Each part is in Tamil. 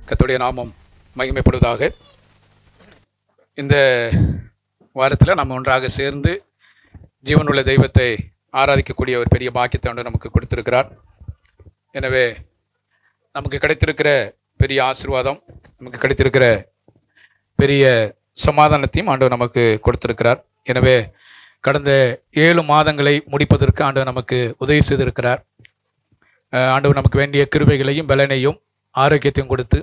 கர்த்தருடைய நாமம் மகிமைப்படுவதாக. இந்த வாரத்தில் நம்ம ஒன்றாக சேர்ந்து ஜீவனுள்ள தெய்வத்தை ஆராதிக்கக்கூடிய ஒரு பெரிய பாக்கியத்தை நமக்கு கொடுத்திருக்கிறார். எனவே நமக்கு கிடைத்திருக்கிற பெரிய ஆசீர்வாதம், நமக்கு கிடைத்திருக்கிற பெரிய சமாதானத்தையும் ஆண்டவர் நமக்கு கொடுத்திருக்கிறார். எனவே கடந்த 7 மாதங்களை முடிப்பதற்கு ஆண்டவர் நமக்கு உதவி செய்திருக்கிறார். ஆண்டவர் நமக்கு வேண்டிய கிருபைகளையும் பலனையும் ஆரோக்கியத்தையும் கொடுத்து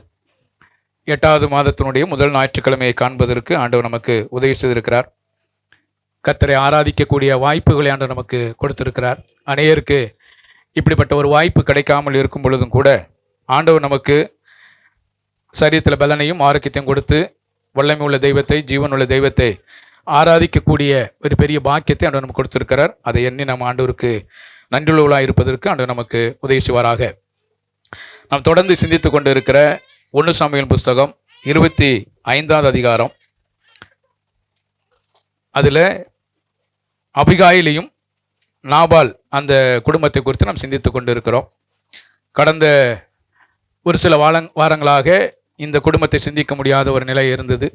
8வது மாதத்தினுடைய முதல் ஞாயிற்றுக்கிழமையை காண்பதற்கு ஆண்டவர் நமக்கு உதவி செய்திருக்கிறார். கர்த்தரை ஆராதிக்கக்கூடிய வாய்ப்புகளை ஆண்டவர் நமக்கு கொடுத்திருக்கிறார். அநேகருக்கு இப்படிப்பட்ட ஒரு வாய்ப்பு கிடைக்காமல் இருக்கும் பொழுதும் கூட ஆண்டவர் நமக்கு சரீரத்தில் பலனையும் ஆரோக்கியத்தையும் கொடுத்து வல்லமை உள்ள தெய்வத்தை, ஜீவனுள்ள தெய்வத்தை ஆராதிக்கக்கூடிய ஒரு பெரிய பாக்கியத்தை ஆண்டவர் நமக்கு கொடுத்திருக்கிறார். அதை எண்ணி நம்ம ஆண்டவருக்கு நன்றியுள்ளவர்களாக இருப்பதற்கு ஆண்டவர் நமக்கு உதவி செய்வாராக. நாம் தொடர்ந்து சிந்தித்து கொண்டு இருக்கிற 1 சாமுவேல் புஸ்தகம் 25வது அதிகாரம், அதில் அபிகாயிலையும் நாபால் அந்த குடும்பத்தை குறித்து நாம் சிந்தித்து கொண்டு இருக்கிறோம். கடந்த ஒரு சில வாரங்களாக இந்த குடும்பத்தை சிந்திக்க முடியாத ஒரு நிலை இருந்தது.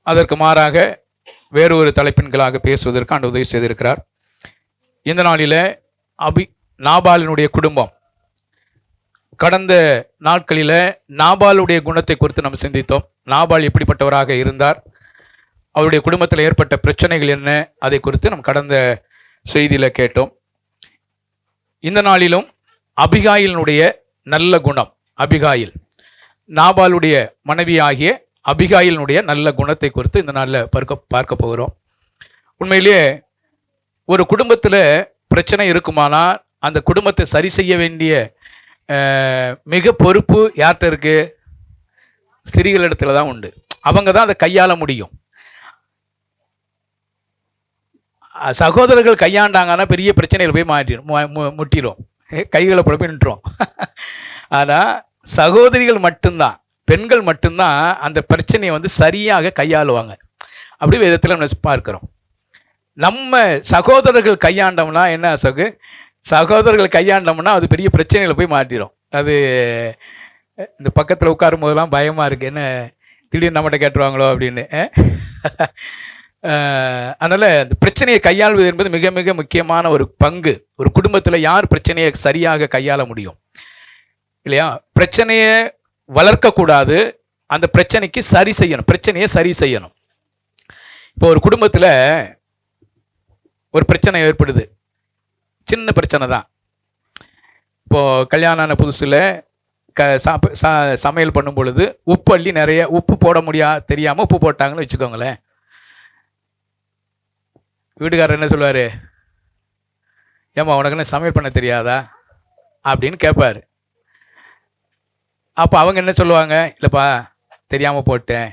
அதற்கு மாறாக வேறொரு தலைப்பின்களாக பேசுவதற்கு ஆண்டவர் உதவி செய்திருக்கிறார். இந்த நாளில் நாபாலினுடைய குடும்பம், கடந்த நாட்களில் நாபாலுடைய குணத்தை குறித்து நம்ம சிந்தித்தோம். நாபால் எப்படிப்பட்டவராக இருந்தார், அவருடைய குடும்பத்தில் ஏற்பட்ட பிரச்சனைகள் என்ன, அதை குறித்து நம்ம கடந்த செய்தியில் கேட்டோம். இந்த நாளிலும் அபிகாயிலினுடைய நல்ல குணம், அபிகாயில் நாபாலுடைய மனைவியாகிய அபிகாயிலினுடைய நல்ல குணத்தை குறித்து இந்த நாளில் பார்க்க போகிறோம். உண்மையிலேயே ஒரு குடும்பத்தில் பிரச்சனை இருக்குமானால் அந்த குடும்பத்தை சரி செய்ய வேண்டிய மிக பொறுப்பு யார்கிட்ட இருக்கு? ஸ்திரீகளிடத்துல தான் உண்டு. அவங்க தான் அதை கையாள முடியும். சகோதரர்கள் கையாண்டாங்கன்னா பெரிய பிரச்சனைகள் போய் முட்டிடும், கைகளை போய் நின்றோம். ஆனால் சகோதரிகள் மட்டும்தான், பெண்கள் மட்டும்தான் அந்த பிரச்சனையை சரியாக கையாளுவாங்க. அப்படி வேதத்தில் நம்ம பார்க்கிறோம். நம்ம சகோதரர்கள் கையாண்டோம்னா என்ன சகோதரர்கள் கையாண்டோம்னா அது பெரிய பிரச்சனைகளை போய் மாட்டிடும். அது இந்த பக்கத்தில் உட்காரும் போதெல்லாம் பயமாக இருக்குது, என்ன திடீர்னு நம்மகிட்ட கேட்டுருவாங்களோ அப்படின்னு. அதனால் அந்த பிரச்சனையை கையாள்வது என்பது மிக மிக முக்கியமான ஒரு பங்கு. ஒரு குடும்பத்தில் யார் பிரச்சனையை சரியாக கையாள முடியும் இல்லையா? பிரச்சனையை வளர்க்கக்கூடாது, அந்த பிரச்சனைக்கு சரி செய்யணும், பிரச்சனையை சரி செய்யணும். இப்போ ஒரு குடும்பத்தில் ஒரு பிரச்சனை ஏற்படுது, சின்ன பிரச்சனை தான். இப்போது கல்யாணம் ஆன புதுசில் சமையல் பண்ணும் பொழுது உப்பு அள்ளி நிறைய உப்பு போட தெரியாமல் உப்பு போட்டாங்கன்னு வச்சுக்கோங்களேன். வீட்டுக்காரர் என்ன சொல்லுவார்? ஏம்மா உனக்கு என்ன சமையல் பண்ண தெரியாதா அப்படின்னு கேட்பார். அப்போ அவங்க என்ன சொல்லுவாங்க? இல்லைப்பா தெரியாமல் போட்டேன்,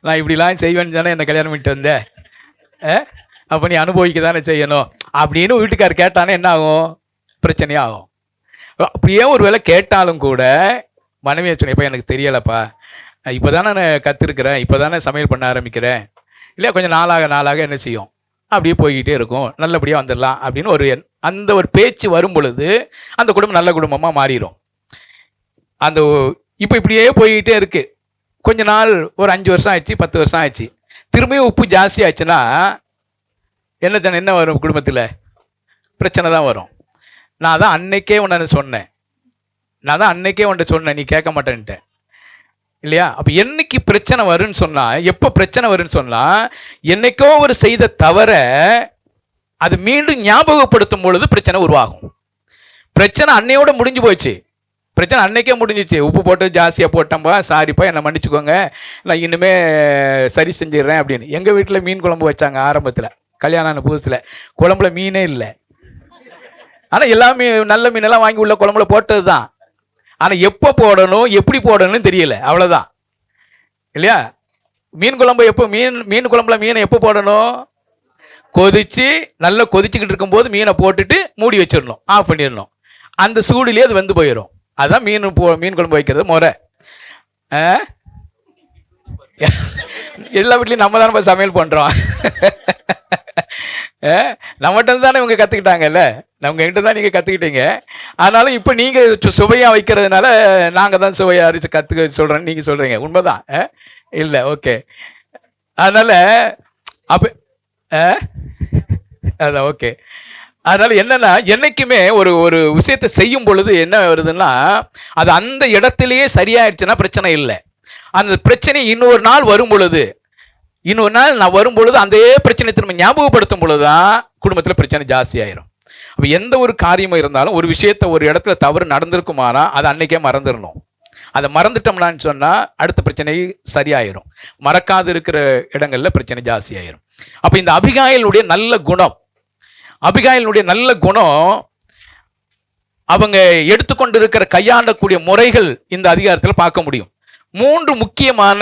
நான் இப்படிலாம் செய்வேன்னு தானே என்னை கல்யாணம் பண்ணிட்டு வந்தேன், அப்போ நீ அனுபவிக்க தானே செய்யணும் அப்படின்னு வீட்டுக்காரர் கேட்டானே என்ன ஆகும்? பிரச்சனையாகும். அப்படியே ஒரு வேளை கேட்டாலும் கூட மனைவியை சொன்னேன், இப்போ எனக்கு தெரியலைப்பா, இப்போ தானே நான் கற்றுருக்கிறேன், இப்போ தானே சமையல் பண்ண ஆரம்பிக்கிறேன், இல்லையா கொஞ்சம் நாளாக என்ன செய்யும், அப்படியே போய்கிட்டே இருக்கும், நல்லபடியாக வந்துடலாம் அப்படின்னு அந்த ஒரு பேச்சு வரும் பொழுது அந்த குடும்பம் நல்ல குடும்பமாக மாறிடும். அந்த இப்போ இப்படியே போய்கிட்டே இருக்கு. கொஞ்ச நாள் ஒரு 5 வருஷம் ஆயிடுச்சு, 10 வருஷம் ஆயிடுச்சு, திரும்பியும் உப்பு ஜாஸ்தி ஆச்சுன்னா என்ன வரும்? குடும்பத்தில் பிரச்சனை தான் வரும். நான் தான் அன்னைக்கே உன்னை சொன்னேன், நீ கேட்க மாட்டேன்ட்டேன் இல்லையா? அப்போ என்னைக்கு பிரச்சனை வரும்னு சொன்னால், எப்போ பிரச்சனை வரும்னு சொன்னால், என்னைக்கோ ஒரு செய்த தவிர அது மீண்டும் ஞாபகப்படுத்தும் பொழுது பிரச்சனை உருவாகும். பிரச்சனை அன்னையோட முடிஞ்சு போச்சு, பிரச்சனை அன்னைக்கே முடிஞ்சிச்சு. உப்பு போட்டு ஜாஸ்தியாக போட்டோம்பா, சாரிப்பா என்னை மன்னிச்சுக்கோங்க, நான் இன்னுமே சரி செஞ்சிடுறேன் அப்படின்னு. எங்கள் வீட்டில் மீன் குழம்பு வச்சாங்க ஆரம்பத்தில், கல்யாணம் ஆன புதுசில். குழம்புல மீனே இல்லை, ஆனால் எல்லாமே நல்ல மீனெல்லாம் வாங்கி உள்ள குழம்புல போட்டது தான். ஆனால் எப்போ போடணும், எப்படி போடணும்னு தெரியல, அவ்வளோதான் இல்லையா? மீன் குழம்பு எப்போ மீன் குழம்புல மீனை எப்போ போடணும்? கொதிச்சு நல்லா கொதிச்சுக்கிட்டு இருக்கும்போது மீனை போட்டுட்டு மூடி வச்சிடணும், ஆஃப் பண்ணிடணும். அந்த சூடுலேயே அது வந்து போயிடும். அதுதான் மீன் குழம்பு வைக்கிறது முறை. எல்லா வீட்லையும் நம்ம தானே சமையல் பண்ணுறோம். நம்மகிட்ட தானே இவங்க கற்றுக்கிட்டாங்கல்ல, நம்ம எங்கிட்ட தான் நீங்கள் கற்றுக்கிட்டீங்க. ஆனாலும் இப்போ நீங்கள் சுவையாக வைக்கிறதுனால நாங்கள் தான் சுவையாக அரிச்சு கற்றுக்க சொல்கிறேன்னு நீங்கள் சொல்கிறீங்க. உண்மைதான் இல்லை? ஓகே. அதனால் அப்போ அதான் ஓகே. அதனால் என்னென்னா, என்றைக்குமே ஒரு ஒரு விஷயத்தை செய்யும் பொழுது என்ன வருதுன்னா, அது அந்த இடத்துலையே சரியாயிடுச்சுன்னா பிரச்சனை இல்லை. அந்த பிரச்சனை இன்னொரு நாள் வரும் பொழுது, இன்னொரு நாள் நான் வரும் பொழுது அந்த பிரச்சனை திரும்ப ஞாபகப்படுத்தும் பொழுது தான் குடும்பத்தில் பிரச்சனை ஜாஸ்தி ஆயிரும். அப்போ எந்த ஒரு காரியமும் இருந்தாலும், ஒரு விஷயத்தை ஒரு இடத்துல தவறு நடந்திருக்குமானா அதை அன்னைக்கே மறந்துடணும். அதை மறந்துட்டோம்னான்னு சொன்னால் அடுத்த பிரச்சனை சரியாயிரும். மறக்காது இருக்கிற இடங்கள்ல பிரச்சனை ஜாஸ்தி ஆயிரும். அப்போ இந்த அபிகாயிலுடைய நல்ல குணம், அபிகாயிலுடைய நல்ல குணம், அவங்க எடுத்துக்கொண்டு இருக்கிற கையாண்டக்கூடிய முறைகள் இந்த அதிகாரத்தில் பார்க்க முடியும். 3 முக்கியமான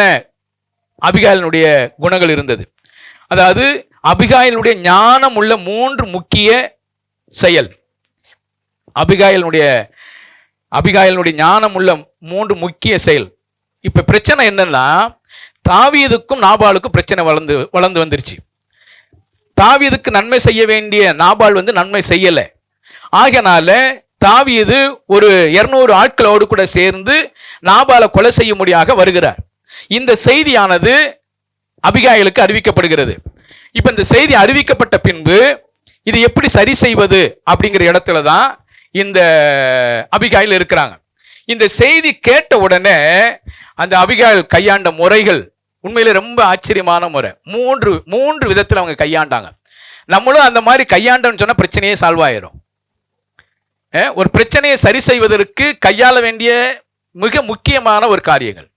அபிகாயிலுடைய குணங்கள் இருந்தது. அதாவது அபிகாயிலுடைய ஞானம் உள்ள 3 முக்கிய செயல். அபிகாயிலுடைய ஞானம் உள்ள 3 முக்கிய செயல். இப்ப பிரச்சனை என்னன்னா, தாவீதுக்கும் நாபாலுக்கும் பிரச்சனை வளர்ந்து வந்துருச்சு. தாவீதுக்கு நன்மை செய்ய வேண்டிய நாபால் நன்மை செய்யல. ஆகையினால தாவீது ஒரு 200 ஆட்களோடு கூட சேர்ந்து நாபாலை கொலை செய்ய முடியாக வருகிறார். இந்த செய்தியானது அபிகாயிலுக்கு அறிவிக்கப்படுகிறது. இப்ப இந்த செய்தி அறிவிக்கப்பட்ட பின்பு இது எப்படி சரி செய்வது அப்படிங்கிற இடத்துல தான் இந்த அபிகாயில் இருக்கிறாங்க. இந்த செய்தி கேட்ட உடனே அந்த அபிகாயில் கையாண்ட முறைகள் உண்மையிலே ரொம்ப ஆச்சரியமான முறை. மூன்று விதத்தில் அவங்க கையாண்டாங்க. நம்மளும் அந்த மாதிரி கையாண்டோன்னு சொன்னா பிரச்சனையே சால்வ் ஆயிரும். ஒரு பிரச்சனையை சரி செய்வதற்கு கையாள வேண்டிய மிக முக்கியமான ஒரு காரியங்கள்.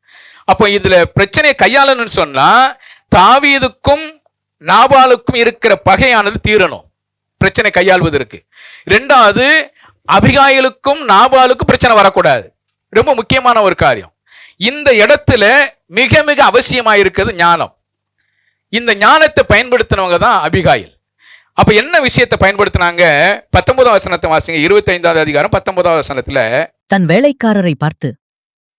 அப்போ இதுல பிரச்சனையை கையாளணும்னு சொன்னா தாவீதுக்கும் நாபாலுக்கும் இருக்கிற பகையானது தீரணும் பிரச்சனை கையாள்வதற்கு. 2வது, அபிகாயிலுக்கும் நாபாலுக்கும் பிரச்சனை வரக்கூடாது. ரொம்ப முக்கியமான ஒரு காரியம். இந்த இடத்துல மிக மிக அவசியமாக இருக்கிறது ஞானம். இந்த ஞானத்தை பயன்படுத்தினவங்க தான் அபிகாயில். அப்ப என்ன விஷயத்தை பயன்படுத்தினாங்க? 19வது வசனத்தை வாசிங்க. 25வது அதிகாரம் 19வது வசனத்துல, தன் வேலைக்காரரை பார்த்து,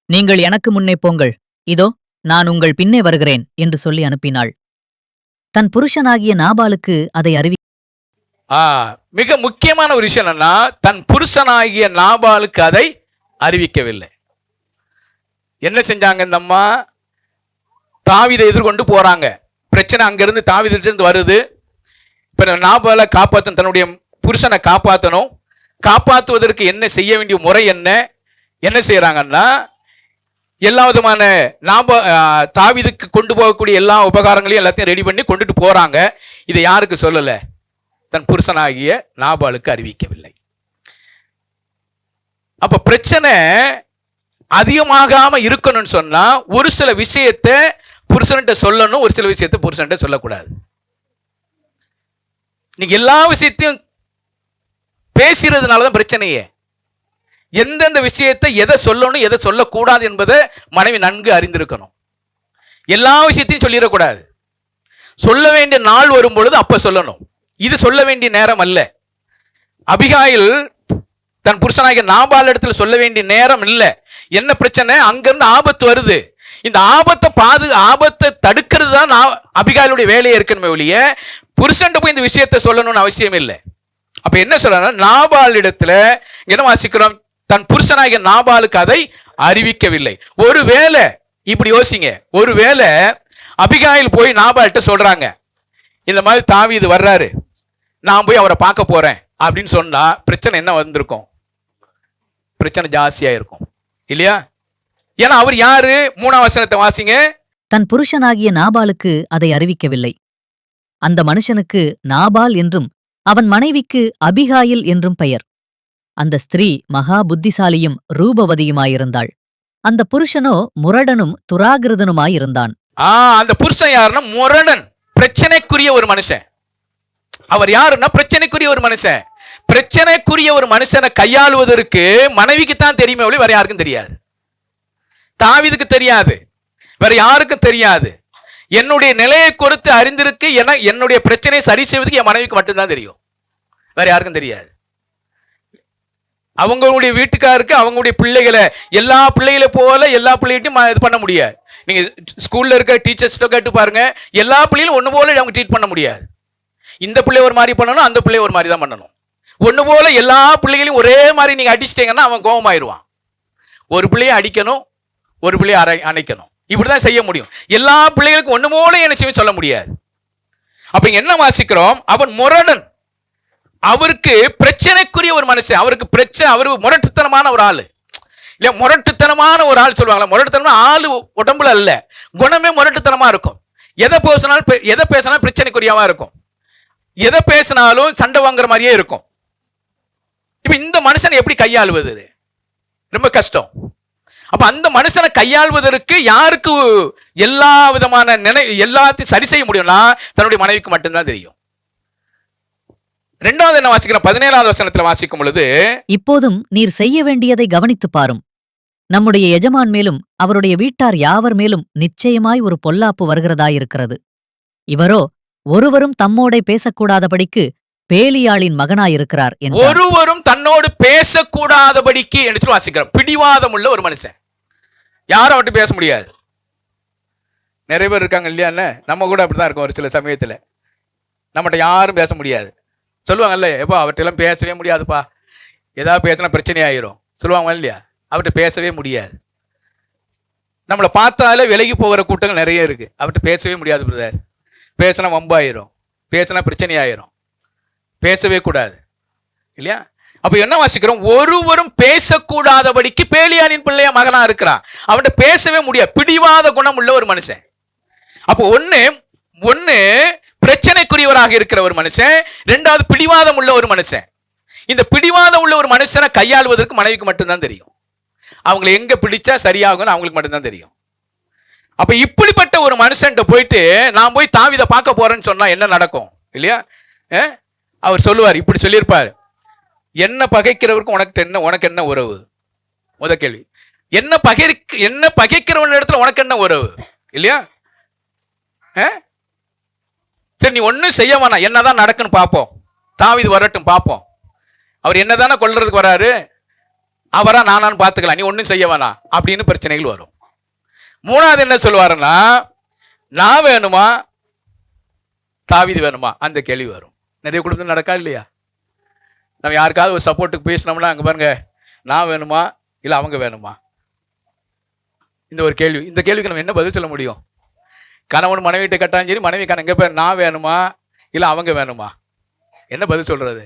நீங்கள் எனக்கு முன்னே போங்கள், இதோ நான் உங்கள் பின்னே வருகிறேன் என்று சொல்லி அனுப்பினாள். தன் புருஷனாகிய நாபாலுக்கு அதை மிக முக்கியமான ஒரு விஷயம் என்னன்னா, தன் புருஷனாகிய நாபாலுக்கு அதை அறிவிக்கவில்லை. என்ன செஞ்சாங்க? இந்த அம்மா தாவீதை எதிர்கொண்டு போறாங்க. பிரச்சனை அங்கிருந்து தாவீதிலிருந்து வருது. இப்ப நாபாலை காப்பாற்றணும், தன்னுடைய புருஷனை காப்பாற்றணும். காப்பாற்றுவதற்கு என்ன செய்ய வேண்டிய முறை என்ன செய்யறாங்கன்னா, எல்லா விதமான தாவீதுக்கு கொண்டு போகக்கூடிய எல்லா உபகாரங்களையும் எல்லாத்தையும் ரெடி பண்ணி கொண்டுட்டு போறாங்க. இதை யாருக்கு சொல்லல? தன் புருஷனாகிய நாபாலுக்கு அறிவிக்கவில்லை. அப்ப பிரச்சனை அதிகமாகாம இருக்கணும்னு சொன்னா ஒரு சில விஷயத்தை புருஷன்கிட்ட சொல்லணும், ஒரு சில விஷயத்தை புருஷன்கிட்ட சொல்லக்கூடாது. நீங்க எல்லா விஷயத்தையும் பேசுறதுனாலதான் பிரச்சனையே. எந்தெந்த விஷயத்தை எதை சொல்லணும் எதை சொல்லக்கூடாது என்பதை மனைவி நன்கு அறிந்திருக்கணும். எல்லா விஷயத்தையும் சொல்லிடக்கூடாது. சொல்ல வேண்டிய நாள் வரும் பொழுது அப்ப சொல்லணும். இது சொல்ல வேண்டிய நேரம் அல்ல. அபிகாயில் தன் புருஷனாகிய நாபால் இடத்துல சொல்ல வேண்டிய நேரம் இல்லை. என்ன பிரச்சனை? அங்கிருந்து ஆபத்து வருது. இந்த ஆபத்தை தடுக்கிறது தான் அபிகாயிலுடைய வேலையை இருக்கணுமே ஒழிய புருஷன் போய் இந்த விஷயத்தை சொல்லணும்னு அவசியம் இல்லை. அப்ப என்ன சொல்றாங்க? நாபால் இடத்துல என்ன வாசிக்கிறோம்? தன் புருஷனாகிய நாபாலுக்கு அதை அறிவிக்கவில்லை. ஒருவேளை இப்படி யோசிங்க, ஒருவேளை அபிகாயில் போய் நாபால்கிட்ட சொல்றாங்க, இந்த மாதிரி தாவீது வர்றாரு, நான் போய் அவரை பார்க்க போறேன் அப்படின்னு சொன்னா பிரச்சனை என்ன வந்திருக்கும்? பிரச்சனை ஜாஸ்தியா இருக்கும் இல்லையா? ஏன்னா அவர் யாரு? 3ஆம் வசனத்தை வாசிங்க. தன் புருஷனாகிய நாபாலுக்கு அதை அறிவிக்கவில்லை. அந்த மனுஷனுக்கு நாபால் என்றும் அவன் மனைவிக்கு அபிகாயில் என்றும் பெயர். அந்த ஸ்திரீ மகா புத்திசாலியும் ரூபவதியுமாயிருந்தாள். அந்த புருஷனோ முரடனும் துராகிருதனுமாயிருந்தான். அந்த புருஷன் யாருன்னா முரடன், பிரச்சனைக்குரிய ஒரு மனுஷன். அவர் யாருன்னா பிரச்சனைக்குரிய ஒரு மனுஷன். பிரச்சனைக்குரிய ஒரு மனுஷனை கையாளுவதற்கு மனைவிக்கு தான் தெரியுமே ஒழிய வேற யாருக்கும் தெரியாது. தாவீதுக்கு தெரியாது, வேற யாருக்கும் தெரியாது. என்னுடைய நிலையை குறித்து அறிந்திருக்கு, என்னுடைய பிரச்சனையை சரி செய்வதற்கு என் மனைவிக்கு மட்டும்தான் தெரியும், வேற யாருக்கும் தெரியாது. அவங்களுடைய வீட்டுக்காருக்கு அவங்களுடைய பிள்ளைகளை எல்லா பிள்ளைகளை போல எல்லா பிள்ளைகிட்டையும் இது பண்ண முடியாது. நீங்க ஸ்கூல்ல இருக்க டீச்சர்ஸ்ட கேட்டு பாருங்க, எல்லா பிள்ளைகளும் ஒண்ணு போல அவங்க ட்ரீட் பண்ண முடியாது. இந்த பிள்ளை ஒரு மாதிரி பண்ணணும், அந்த பிள்ளை ஒரு மாதிரி தான் பண்ணணும். ஒண்ணு போல எல்லா பிள்ளைகளையும் ஒரே மாதிரி நீங்க அடிச்சிட்டீங்கன்னா அவன் கோபமாயிருவான். ஒரு பிள்ளையை அடிக்கணும், ஒரு பிள்ளையை அணைக்கணும், இப்படிதான் செய்ய முடியும். எல்லா பிள்ளைகளுக்கும் ஒண்ணு போல என்ன செய்ய சொல்ல முடியாது. அப்ப இங்க என்ன வாசிக்கிறோம்? அவன் முரடன், அவருக்கு பிரச்சனைக்குரிய ஒரு மனுஷன், அவருக்கு பிரச்சனை, அவரு முரட்டுத்தனமான ஒரு ஆளு இல்ல, முரட்டுத்தனமான ஒரு ஆள் சொல்லுவாங்களா, முரட்டுத்தனமா ஆளு உடம்புல அல்ல, குணமே முரட்டுத்தனமா இருக்கும். எதை பேசினாலும் பிரச்சனைக்குரியவா இருக்கும், எதை பேசினாலும் சண்டை வாங்குற மாதிரியே இருக்கும். இப்ப இந்த மனுஷனை எப்படி கையாளுவது? ரொம்ப கஷ்டம். அப்ப அந்த மனுஷனை கையாள்வதற்கு யாருக்கு எல்லா விதமான எல்லாத்தையும் சரி செய்ய முடியும்னா தன்னுடைய மனைவிக்கு மட்டும்தான் தெரியும். இரண்டாவது என்ன வாசிக்கிறோம்? 17வது வசனத்துல வாசிக்கும் பொழுது, இப்போதும் நீர் செய்ய வேண்டியதை கவனித்துப் பாரும். நம்முடைய எஜமான் மேலும் அவருடைய வீட்டார் யாவர் மேலும் நிச்சயமாய் ஒரு பொல்லாப்பு வருகிறதாயிருக்கிறது. இவரோ ஒருவரும் தம்மோடே பேசக்கூடாதபடிக்கு பேலியாளின் மகனாயிருக்கிறார் என்றார். ஒருவரும் தன்னோடு பேசக்கூடாதபடிக்கு என்று சொல்லி வாசிக்கிறோம். பிடிவாதம் உள்ள ஒரு மனுஷன், யாரும் அவர்கிட்ட பேச முடியாது. நிறைய பேர் இருக்காங்க இல்லையா, நம்ம கூட அப்படிதான் இருக்கோம். ஒரு சில சமயத்துல நம்மகிட்ட யாரும் பேச முடியாது. சொல்லுவாங்கல்ல, எப்போ அவர்கிட்ட எல்லாம் பேசவே முடியாதுப்பா, ஏதாவது பேசினா பிரச்சனை ஆயிரும் சொல்லுவாங்க இல்லையா. அவர்கிட்ட பேசவே முடியாது. நம்மளை பார்த்தாலே விலகி போகிற கூட்டங்கள் நிறைய இருக்கு. அவர்கிட்ட பேசவே முடியாது பிரதர், பேசினா வம்பாயிரும், பேசினா பிரச்சனை ஆயிரும், பேசவே கூடாது இல்லையா. அப்ப என்ன வாசிக்கிறோம்? ஒருவரும் பேசக்கூடாதபடிக்கு பேலியாளின் பிள்ளைய மகனா இருக்கிறான். அவன்கிட்ட பேசவே முடியாது, பிடிவாத குணம் உள்ள ஒரு மனுஷன். அப்போ ஒன்னு பிரச்சனைக்குரியவராக இருக்கிற ஒரு மனுஷன், இரண்டாவது பிடிவாதம் உள்ள ஒரு மனுஷன். இந்த பிடிவாதம் உள்ள ஒரு மனுஷனை கையாளுவதற்கு மனைவிக்கு மட்டும்தான் தெரியும். அவங்களை எங்க பிடிச்சா சரியாகும் அவங்களுக்கு மட்டும்தான் தெரியும். அப்ப இப்படிப்பட்ட ஒரு மனுஷன் போயிட்டு நான் போய் தாவீதை பார்க்க போறேன்னு சொன்னா என்ன நடக்கும் இல்லையா? அவர் சொல்லுவார், இப்படி சொல்லியிருப்பார், என்ன பகைக்கிறவருக்கு உனக்கு என்ன உறவு? முத கேள்வி, என்ன பகைக்கிறவன் இடத்துல உனக்கு என்ன உறவு இல்லையா? சரி, நீ ஒன்னும் செய்ய வேணாம், என்னதான் நடக்குன்னு பார்ப்போம், தாவீது வரட்டும் பார்ப்போம், அவர் என்னதானே கொல்றதுக்கு வராரு, அவரா நானான்னு பார்த்துக்கலாம், நீ ஒன்னும் செய்ய வேணாம் அப்படின்னு பிரச்சனைகள் வரும். மூணாவது என்ன சொல்லுவாருன்னா, நான் வேணுமா தாவீது வேணுமா அந்த கேள்வி வரும். நிறைய குடும்பத்தில் நடக்கா இல்லையா? நம்ம யாருக்காவது ஒரு சப்போர்ட்டுக்கு பேசினோம்னா அங்கே பாருங்க, நான் வேணுமா இல்லை அவங்க வேணுமா, இந்த ஒரு கேள்வி. இந்த கேள்விக்கு நம்ம என்ன பதில் சொல்ல முடியும்? கணவன் மனைவிட்ட கட்டாலும் சரி, மனைவி எங்கே பேர் நான் வேணுமா இல்லை அவங்க வேணுமா, என்ன பதில் சொல்றது?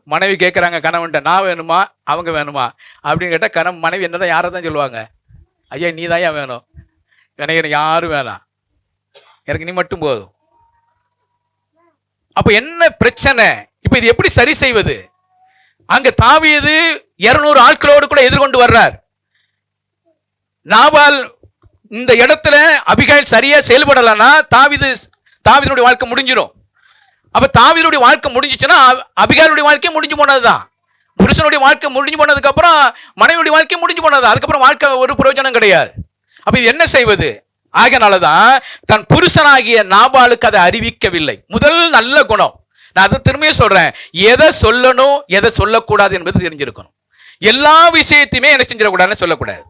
மனைவி கேட்குறாங்க கணவன்கிட்ட, நான் வேணுமா அவங்க வேணுமா அப்படின்னு கேட்டால் மனைவி என்னதான் யாரை தான் சொல்லுவாங்க, ஐயா நீ தான் ஏன் வேணும், எனக்கு யாரும் வேணாம், எனக்கு நீ மட்டும் போதும். அப்ப என்ன பிரச்சனை? இப்ப இது எப்படி சரி செய்வது? அங்க தாவீது 200 ஆட்களோடு கூட எதிர்கொண்டு வர்றார். நாபால் இந்த இடத்துல அபிகாயில் சரியா செயல்படலன்னா தாவீதுடைய வாழ்க்கை முடிஞ்சிடும். அப்ப தாவீதுடைய வாழ்க்கை முடிஞ்சிச்சுன்னா அபிகாயிலுடைய வாழ்க்கை முடிஞ்சு போனதுதான். புருஷனுடைய வாழ்க்கை முடிஞ்சு போனதுக்கு அப்புறம் மனைவியுடைய வாழ்க்கை முடிஞ்சு போனது, அதுக்கப்புறம் வாழ்க்கை ஒரு பிரயோஜனம் கிடையாது. அப்ப இது என்ன செய்வது? ஆகையானதான் தன் புருஷனாகிய நாபாலுக்கு அதை அறிவிக்கவில்லை. முதல் நல்ல குணம், நான் அதை திரும்பியும் சொல்றேன், எதை சொல்லணும் எதை சொல்லக்கூடாது என்பது தெரிஞ்சிருக்கணும். எல்லா விஷயத்தையுமே என்ன செஞ்சிடக்கூடாதுன்னு சொல்லக்கூடாது.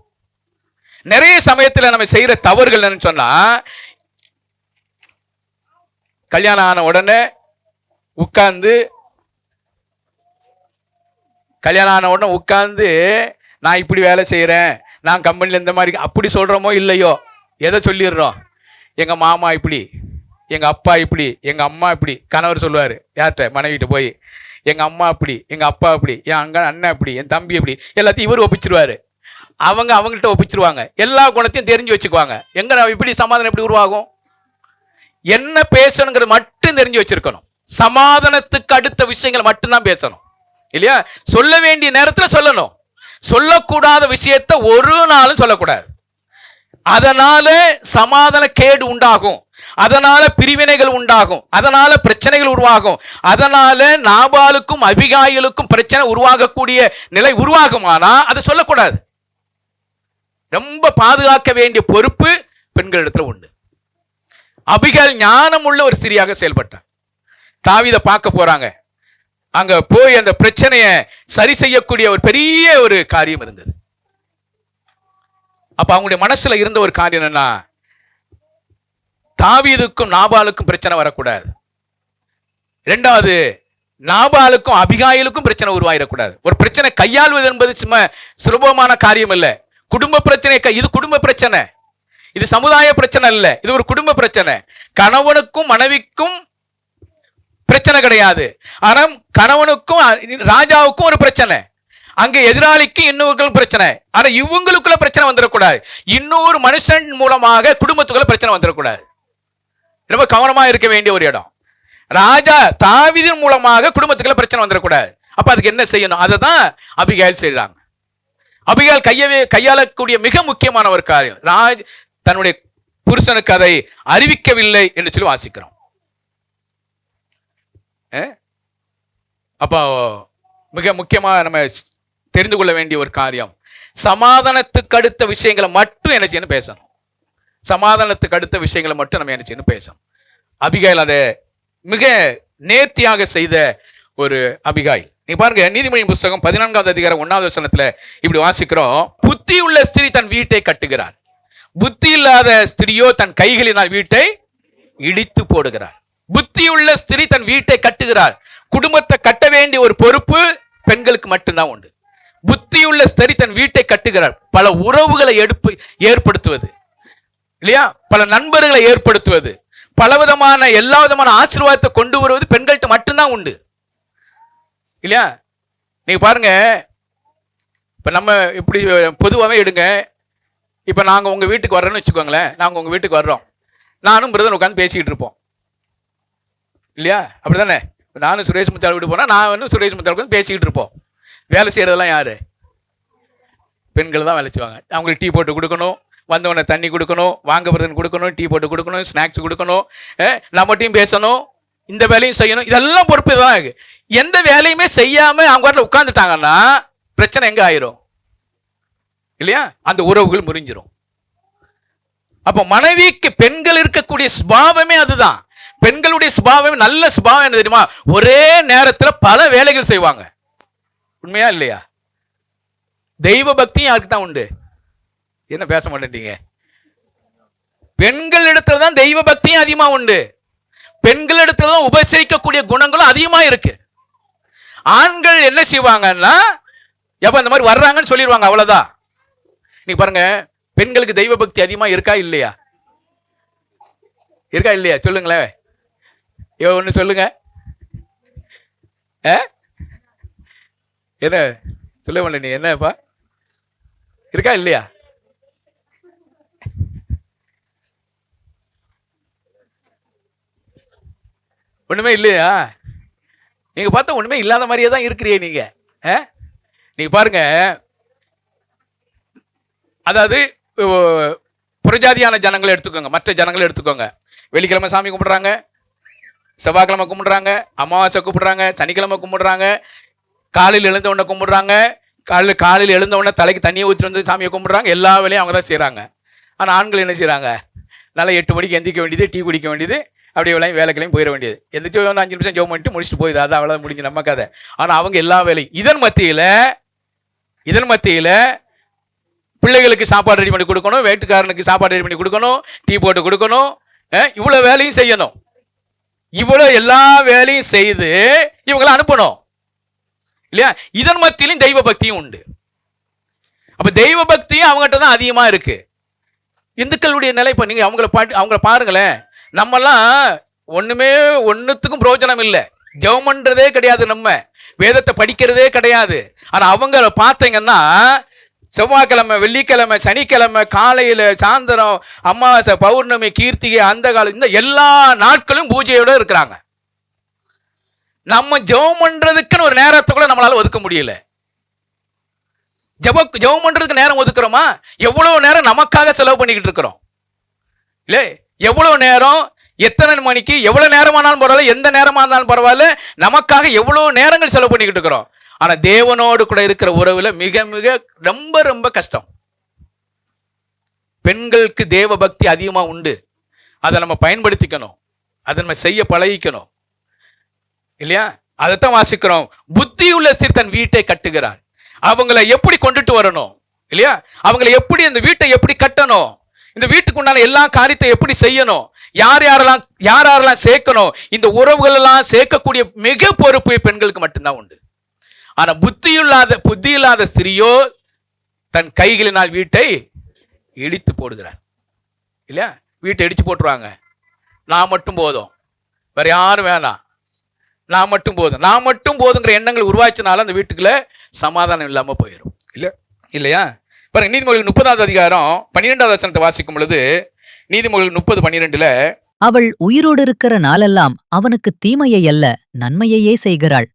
நிறைய சமயத்தில் நம்ம செய்யற தவறுகள் என்னன்னு சொன்னா, கல்யாணம் ஆன உடனே உட்கார்ந்து நான் இப்படி வேலை செய்யறேன், நான் கம்பெனில இந்த மாதிரி அப்படி சொல்றோமோ இல்லையோ, எதை சொல்லிடுறோம்? எங்க மாமா இப்படி, எங்க அப்பா இப்படி, எங்க அம்மா இப்படி. கணவர் சொல்லுவாரு யார்கிட்ட? மனைவிட்டு போய், எங்க அம்மா அப்படி, எங்க அப்பா அப்படி, என் அண்ணன் அப்படி, என் தம்பி அப்படி, எல்லாத்தையும் இவர் ஒப்பிச்சிருவாரு. அவங்கள்ட்ட ஒப்பிச்சிருவாங்க. எல்லா குணத்தையும் தெரிஞ்சு வச்சுக்குவாங்க. எங்க இப்படி சமாதானம் எப்படி உருவாகும்? என்ன பேசணுங்கிறது மட்டும் தெரிஞ்சு வச்சிருக்கணும். சமாதானத்துக்கு அடுத்த விஷயங்களை மட்டும்தான் பேசணும் இல்லையா? சொல்ல வேண்டிய நேரத்தில் சொல்லணும். சொல்லக்கூடாத விஷயத்தை ஒரு நாளும் சொல்லக்கூடாது. அதனால சமாதான கேடு உண்டாகும், அதனால பிரிவினைகள் உண்டாகும், அதனால பிரச்சனைகள் உருவாகும், அதனால நாபாலுக்கும் அபிகாயிலுக்கும் பிரச்சனை உருவாகக்கூடிய நிலை உருவாகுமானா அதை சொல்லக்கூடாது. ரொம்ப பாதுகாக்க வேண்டிய பொறுப்பு பெண்களிடத்துல உண்டு. அபிகாயில் ஞானம் உள்ள ஒரு ஸ்திரியாக செயல்பட்டார். தாவீதை பார்க்க போறாங்க, அங்க போய் அந்த பிரச்சனையை சரி செய்யக்கூடிய ஒரு பெரிய ஒரு காரியம் இருந்தது. அப்ப அவங்களுடைய மனசுல இருந்த ஒரு காரியம் என்னன்னா, தாவீதுக்கும் நாபாலுக்கும் பிரச்சனை வரக்கூடாது. இரண்டாவது, நாபாலுக்கும் அபிகாயிலுக்கும் பிரச்சனை உருவாயிடக்கூடாது. ஒரு பிரச்சனை கையாள்வது என்பது சும்மா சுலபமான காரியம் இல்ல. குடும்ப பிரச்சனை, இது குடும்ப பிரச்சனை, இது சமுதாய பிரச்சனை இல்ல, இது ஒரு குடும்ப பிரச்சனை. கணவனுக்கும் மனைவிக்கும் பிரச்சனை கிடையாது, ஆனா கணவனுக்கும் ராஜாவுக்கும் ஒரு பிரச்சனை, அங்க எதிராளிக்கு இன்னொரு பிரச்சனை. ஆனா இவங்களுக்குள்ள பிரச்சனை வந்துடக்கூடாது, இன்னொரு மனுஷன் மூலமாக குடும்பத்துக்குள்ள பிரச்சனை வந்துடக்கூடாது. ரொம்ப கவனமா இருக்க வேண்டிய ஒரு இடம். ராஜா தாவீதின் மூலமாக குடும்பத்துக்குள்ள பிரச்சனை வந்துடக்கூடாது. அப்ப அதுக்கு என்ன செய்யணும்? அதை தான் அபிகாயில் செய்றாங்க. அபிகாயில் கையாளக்கூடிய மிக முக்கியமான ஒரு காரியம், தன்னுடைய புருஷனுக்கு அதை அறிவிக்கவில்லை என்று சொல்லி வாசிக்கிறோம். அப்போ மிக முக்கியமா நம்ம தெரிந்து கொள்ள வேண்டிய ஒரு காரியம், சமாதானத்துக்கு அடுத்த விஷயங்களை மட்டும் என்ன செய்யணும் பேசணும். சமாதானத்துக்கு அடுத்த விஷயங்களை மட்டும் நம்ம என்ன செய்யணும் பேசணும். அபிகாயில் அதை மிக நேர்த்தியாக செய்த ஒரு அபிகாயில். நீ பாருங்க, நீதிமொழியின் புஸ்தகம் 14வது அதிகாரம் 1வது வசனத்துல இப்படி வாசிக்கிறோம், புத்தி உள்ள ஸ்திரீ தன் வீட்டை கட்டுகிறார், புத்தி இல்லாத ஸ்திரியோ தன் கைகளினால் வீட்டை இடித்து போடுகிறார். புத்தி உள்ள ஸ்திரீ தன் வீட்டை கட்டுகிறார். குடும்பத்தை கட்ட வேண்டிய ஒரு பொறுப்பு பெண்களுக்கு மட்டும்தான் உண்டு. புத்தியுள்ள ஸ்திரீ தன் வீட்டை கட்டுகிறார். பல உறவுகளை ஏற்படுத்துவது இல்லையா, பல நண்பர்களை ஏற்படுத்துவது, பலவிதமான எல்லா விதமான ஆசீர்வாதத்தை கொண்டு வருவது பெண்கள்கிட்ட மட்டும்தான் உண்டு இல்லையா. நீங்க பாருங்க, இப்ப நம்ம இப்படி பொதுவாகவே எடுங்க, இப்ப நாங்க உங்க வீட்டுக்கு வர்றோம்னு வச்சுக்கோங்களேன், நாங்க உங்க வீட்டுக்கு வர்றோம், நானும் பிரதன் உட்காந்து பேசிக்கிட்டு இருப்போம் இல்லையா, அப்படிதானே. நானும் சுரேஷ் முத்தாள் வீட்டு போனா நான் சுரேஷ் முத்தாள் உட்காந்து பேசிக்கிட்டு இருப்போம். வேலை செய்யறதெல்லாம் யாரு? பெண்கள் தான் வேலை செய்வாங்க. அவங்களுக்கு டீ போட்டு கொடுக்கணும், வந்தவொடனே தண்ணி கொடுக்கணும், வாங்க பிரதன் கொடுக்கணும், டீ போட்டு கொடுக்கணும், ஸ்நாக்ஸ் கொடுக்கணும், நம்மகிட்டையும் பேசணும், இந்த வேலையும் செய்யணும். இதெல்லாம் பொறுப்பு தான் இருக்கு. எந்த வேலையுமே செய்யாம அவங்க வீட்டில் உட்கார்ந்துட்டாங்கன்னா பிரச்சனை எங்க ஆயிரும் இல்லையா, அந்த உறவுகள் முறிஞ்சிரும். அப்ப மனைவிக்கு பெண்கள் இருக்கக்கூடிய சுபாவமே அதுதான். பெண்களுடைய சுபாவமே நல்ல சுபாவம் என்ன தெரியுமா? ஒரே நேரத்தில் பல வேலைகள் செய்வாங்க. உண்மையா இல்லையா? தெய்வ பக்தியும் யாருக்கு தான் உண்டு? என்ன பேச மாட்டேன்றீங்க? பெண்கள் இடத்துல தான் தெய்வ பக்தியும் அதிகமா உண்டு. பெண்கள் இடத்துல தான் உபசரிக்கக்கூடிய குணங்களும் அதிகமா இருக்கு. ஆண்கள் என்ன செய்வாங்கன்னா, எப்ப இந்த மாதிரி வர்றாங்கன்னு சொல்லிடுவாங்க, அவ்வளவுதான். நீ பாருங்க, பெண்களுக்கு தெய்வ பக்தி அதிகமா இருக்கா இல்லையா? இருக்கா இல்லையா? சொல்லுங்களேன், ஒண்ணு சொல்லுங்க. என்ன சொல்ல மாட்டே, நீ என்னப்பா, இருக்கா இல்லையா? ஒண்ணுமே இல்லையா? நீங்க பார்த்தா ஒண்ணுமே இல்லாத மாதிரியே தான் இருக்கிறீங்க நீங்க. நீங்க பாருங்க, அதாவது புறஜாதியான ஜனங்களை எடுத்துக்கோங்க, மற்ற ஜனங்களை எடுத்துக்கோங்க. வெள்ளிக்கிழமை சாமி கும்பிடுறாங்க, செவ்வாய்க்கிழமை கும்பிடுறாங்க, அமாவாசை கும்பிடுறாங்க, சனிக்கிழமை கும்பிடுறாங்க, காலையில் எழுந்த உடனே கும்பிடுறாங்க, காலையில் எழுந்த உடனே தலைக்கு தண்ணியை ஊற்றி வந்து சாமியை கும்பிடுறாங்க. எல்லா வேலையும் அவங்க தான் செய்கிறாங்க. ஆனால் ஆண்கள் என்ன செய்கிறாங்க? நல்லா 8 மணிக்கு எந்திரிக்க வேண்டியது, டீ குடிக்க வேண்டியது, அப்படியே வேலைக்கெல்லாம் போயிட வேண்டியது. எந்திரிச்சு 5 நிமிஷம் ஜோம் பண்ணிட்டு முடிச்சுட்டு போயிடுது, அதான் அவ்வளோ முடிஞ்சு நம்ம கதை. ஆனால் அவங்க எல்லா வேலையும் இதன் மத்தியில் பிள்ளைகளுக்கு சாப்பாடு ரெடி பண்ணி கொடுக்கணும், வீட்டுக்காரனுக்கு சாப்பாடு ரெடி பண்ணி கொடுக்கணும், டீ போட்டு கொடுக்கணும், இவ்வளோ வேலையும் செய்யணும். இவ்வளோ எல்லா வேலையும் செய்து இவங்களை அனுப்பணும் இல்லையா? இதன் மத்தியிலும் தெய்வ பக்தியும் உண்டு. அப்ப தெய்வ பக்தியும் அவங்ககிட்ட தான் அதிகமா இருக்கு. இந்துக்களுடைய நிலை இப்ப நீங்க அவங்கள பாருங்களேன். நம்மெல்லாம் ஒன்னுத்துக்கும் பிரயோஜனம் இல்லை, ஜெபம் பண்றதே கிடையாது, நம்ம வேதத்தை படிக்கிறதே கிடையாது. ஆனா அவங்க பார்த்தீங்கன்னா செவ்வாய்க்கிழமை, வெள்ளிக்கிழமை, சனிக்கிழமை, காலையில, சாயந்தரம், அமாவாசை, பௌர்ணமி, கீர்த்திகை, அந்த காலம், இந்த எல்லா நாட்களும் பூஜையோட இருக்கிறாங்க. நம்ம ஜெபம் பண்றதுக்குன்னு ஒரு நேரத்தை கூட நம்மளால ஒதுக்க முடியல. ஜெபம் பண்றதுக்கு நேரம் ஒதுக்குறோமா? எவ்வளவு நேரம் நமக்காக செலவு பண்ணிக்கிட்டு இருக்கிறோம் இல்ல? எவ்வளவு நேரம், எத்தனை மணிக்கு, எவ்வளவு நேரமானாலும் பரவாயில்ல, எந்த நேரமா இருந்தாலும் பரவாயில்ல, நமக்காக எவ்வளவு நேரங்கள் செலவு பண்ணிக்கிட்டு இருக்கிறோம். ஆனா தேவனோடு கூட இருக்கிற உறவுல மிக மிக ரொம்ப ரொம்ப கஷ்டம். பெண்களுக்கு தேவ பக்தி அதிகமா உண்டு. அதை நம்ம பயன்படுத்திக்கணும், அதை நம்ம செய்ய பழகிக்கணும் இல்லையா? அதைத்தான் வாசிக்கிறோம், புத்தி உள்ள ஸ்திரீ தன் வீட்டை கட்டுகிறார். அவங்களை எப்படி கொண்டுட்டு வரணும் இல்லையா? அவங்களை எப்படி, இந்த வீட்டை எப்படி கட்டணும், இந்த வீட்டுக்கு உண்டான எல்லா காரியத்தை எப்படி செய்யணும், யார் யாரெல்லாம் சேர்க்கணும், இந்த உறவுகள் எல்லாம் சேர்க்கக்கூடிய மிக பொறுப்பு பெண்களுக்கு மட்டும்தான் உண்டு. ஆனா புத்தி இல்லாத ஸ்திரியோ தன் கைகளினால் வீட்டை இடித்து போடுகிறார். இல்லையா? வீட்டை இடிச்சு போட்டுருவாங்க. நான் மட்டும் போதும், வேற யாரும் வேணாம், நான் மட்டும் போதுங்கிற எண்ணங்கள் உருவாச்சினால அந்த வீட்டுக்குள்ள சமாதானம் இல்லாம போயிடும். இல்லையா? பாருங்க, நீதிமொழிகள் 30வது அதிகாரம் 12வது வசனத்தை வாசிக்கும் பொழுது, நீதிமொழிகள் 30:12, அவள் உயிரோடு இருக்கிற நாளெல்லாம் அவனுக்கு தீமையை அல்ல நன்மையையே செய்கிறாள்.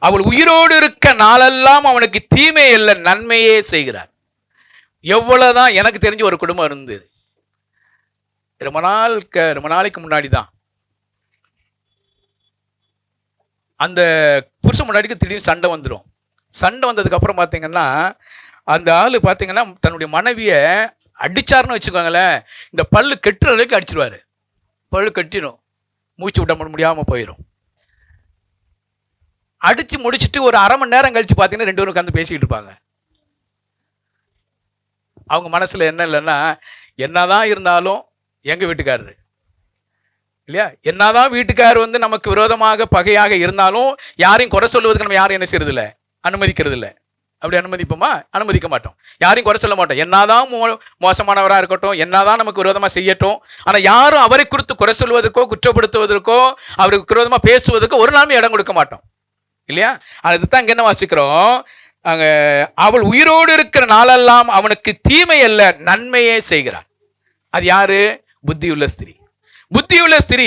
அவள் உயிரோடு இருக்க நாளெல்லாம் அவனுக்கு தீமை அல்ல நன்மையே செய்கிறாள். எவ்வளவுதான் எனக்கு தெரிஞ்ச ஒரு குடும்பம் இருந்தது, ரொம்ப நாளைக்கு முன்னாடி தான். அந்த புருஷன் முன்னாடிக்கு திடீர்னு சண்டை வந்துடும். சண்டை வந்ததுக்கு அப்புறம் பார்த்தீங்கன்னா, அந்த ஆளு பார்த்தீங்கன்னா தன்னுடைய மனைவியை அடிச்சாருன்னு வச்சுக்கோங்களேன், இந்த பல்லு கெட்டுற அளவுக்கு அடிச்சிருவாரு. பல்லு கட்டிடும், மூச்சு விட முடியாமல் போயிடும். அடிச்சு முடிச்சுட்டு ஒரு அரை மணி நேரம் கழிச்சு பார்த்தீங்கன்னா 2 பேரும் உட்காந்து பேசிக்கிட்டு இருப்பாங்க. அவங்க மனசுல என்ன இல்லைன்னா, என்னதான் இருந்தாலும் எங்க வீட்டுக்காரரு இல்லையா, என்னதான் வீட்டுக்காரர் வந்து நமக்கு விரோதமாக பகையாக இருந்தாலும் யாரையும் குறை சொல்லுவதுக்கு நம்ம யாரும் என்ன செய்யறது இல்லை, அனுமதிக்கிறது இல்லை. அப்படி அனுமதிப்போமா? அனுமதிக்க மாட்டோம். யாரையும் குறை சொல்ல மாட்டோம். என்னதான் மோசமானவராக இருக்கட்டும், என்னதான் நமக்கு விரோதமாக செய்யட்டும், ஆனால் யாரும் அவரை குறித்து குறை சொல்வதற்கோ குற்றப்படுத்துவதற்கோ அவருக்கு விரோதமாக பேசுவதற்கோ ஒரு நாளும் இடம் கொடுக்க மாட்டோம். இல்லையா? அதுதான் இங்கே என்ன வாசிக்கிறோம், அங்கே அவள் உயிரோடு இருக்கிற நாளெல்லாம் அவனுக்கு தீமை அல்ல நன்மையே செய்கிறாள். அது யாரு? புத்தியுள்ள ஸ்திரீ. புத்தியுள்ள ஸ்திரீ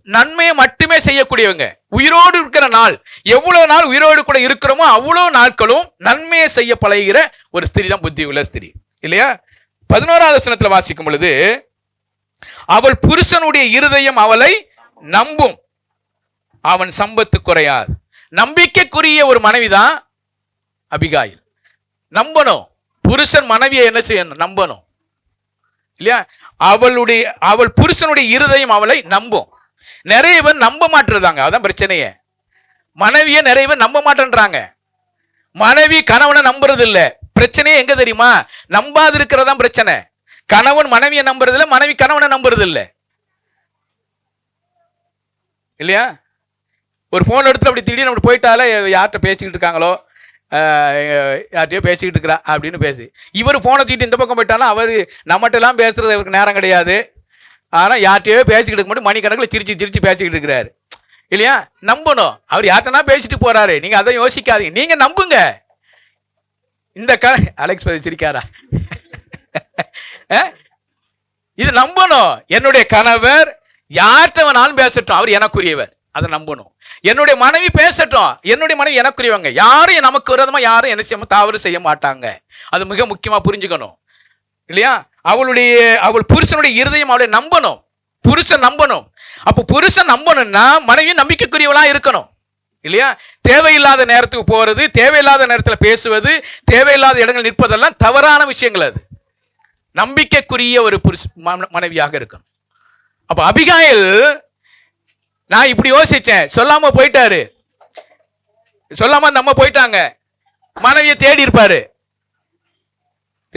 நன்மையை மட்டுமே செய்யக்கூடியவங்க. உயிரோடு இருக்கிற நாள், எவ்வளவு நாள் உயிரோடு கூட இருக்கிறோமோ அவ்வளவு நாட்களும் நன்மையை செய்ய பழகிற ஒரு ஸ்திரீ தான் புத்தியுள்ள ஸ்திரீ. இல்லையா? 11வது வசனத்துல வாசிக்கும் பொழுது, அவள் புருஷனுடைய இருதயம் அவளை நம்பும், அவன் சம்பத்து குறையாது. நம்பிக்கைக்குரிய ஒரு மனைவிதான் அபிகாயில். நம்பணும். புருஷன் மனைவியை என்ன செய்யணும்? நம்பணும். இல்லையா? அவள் புருஷனுடைய இருதயம் அவளை நம்பும். நிறைய பேர் நம்ப மாட்டுறாங்க, அதான் பிரச்சனையே. மனைவியை நிறைய பேர் நம்ப மாட்டேன்றாங்க. மனைவி கணவனை நம்புறது இல்லை. பிரச்சனையே எங்க தெரியுமா? நம்பாது இருக்கிறதா பிரச்சனை. கணவன் மனைவியை நம்புறது இல்லை, மனைவி கணவனை நம்புறது இல்லை. இல்லையா? ஒரு போன் எடுத்து அப்படி திடீர்னு அப்படி போயிட்டாலே யார்கிட்ட பேசிக்கிட்டு இருக்காங்களோ, யார்கிட்டயோ பேசிக்கிட்டு இருக்கிறா அப்படின்னு பேசி, இவர் போனை தூக்கிட்டு இந்த பக்கம் போயிட்டாலும் அவர் நம்மகிட்ட எல்லாம் பேசுறது அவருக்கு நேரம் கிடையாது. ஆனால் யார்கிட்டயோ பேசிக்கிட்டு இருக்க மட்டும் மணிக்கணக்கில் சிரிச்சு பேசிக்கிட்டு இருக்கிறாரு. இல்லையா? நம்பணும். அவர் யார்ட்டனா பேசிட்டு போறாரு, நீங்க அதை யோசிக்காதீங்க, நீங்க நம்புங்க. இந்த அலெக்ஸ் பதி சிரிக்காரா? இது நம்பணும். என்னுடைய கணவர் யார்கிட்ட வேணாலும் பேசட்டும், அவர் எனக்குரியவர், அதை நம்பணும். என்னுடைய மனைவி பேசட்டும், என்னுடைய மனைவி எனக்குரியவங்க, யாரும் நமக்கு விரோதமா யாரும் என்ன செய்ய தவறு செய்ய மாட்டாங்க. அது மிக முக்கியமா புரிஞ்சுக்கணும். இல்லையா? அவள் புருஷனுடைய இருதயம் அவளை நம்பணும். புருஷன் நம்பணும். அப்போ புருஷன் நம்பணும்னா மனைவி நம்பிக்கைக்குரியவளா இருக்கணும். இல்லையா? தேவையில்லாத நேரத்துக்கு போறது, தேவையில்லாத நேரத்தில் பேசுவது, தேவையில்லாத இடங்கள் நிற்பதெல்லாம் தவறான விஷயங்கள். அது நம்பிக்கைக்குரிய ஒரு மனைவியாக இருக்கணும். அப்ப அபிகாயில், நான் இப்படி யோசிச்சேன், சொல்லாம போயிட்டாரு, சொல்லாம அந்த அம்மா போயிட்டாங்க. மனைவியை தேடி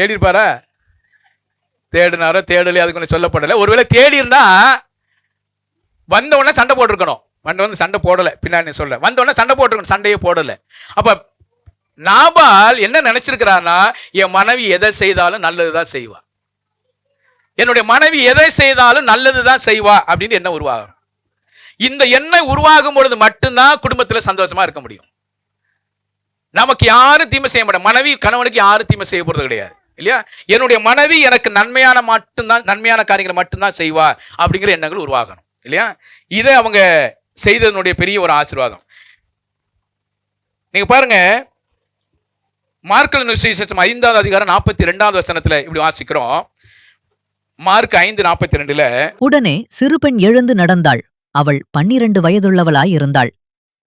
இருப்பாரா? தேடினாரோ தேடலையோ அதுக்கு ஒன்று சொல்லப்படலை. ஒருவேளை தேடி இருந்தா வந்த உடனே சண்டை போட்டிருக்கணும். வந்து சண்டை போடலை, பின்னாடி சொல்ல வந்த உடனே சண்டை போட்டிருக்கணும், சண்டையே போடலை. அப்ப நாபால் என்ன நினைச்சிருக்கிறான்னா, என் மனைவி எதை செய்தாலும் நல்லதுதான் செய்வா, என்னுடைய மனைவி எதை செய்தாலும் நல்லதுதான் செய்வா அப்படின்னு என்ன உருவாகும். இந்த எண்ணம் உருவாகும் பொழுது மட்டும்தான் குடும்பத்தில் சந்தோஷமா இருக்க முடியும். நமக்கு யாரும் தீமை செய்ய மாட்டோம். மனைவி கணவனுக்கு யாரும் தீமை செய்ய போறது கிடையாது. இல்லையா? என்னுடைய மனைவி எனக்கு நன்மையான காரியங்களை மட்டும்தான் செய்வா அப்படிங்கிற எண்ணங்கள் உருவாகணும். இல்லையா? இதை அவங்க செய்ததனுடைய பெரிய ஒரு ஆசீர்வாதம். நீங்க பாருங்க, மார்க் சுவிசேஷம் 5வது அதிகாரம் 42வது வசனத்துல இப்படி வாசிக்கிறோம். மார்க் 5:42, உடனே சிறுபெண் எழுந்து நடந்தாள், அவள் 12 வயதுள்ளவளாயிருந்தாள்.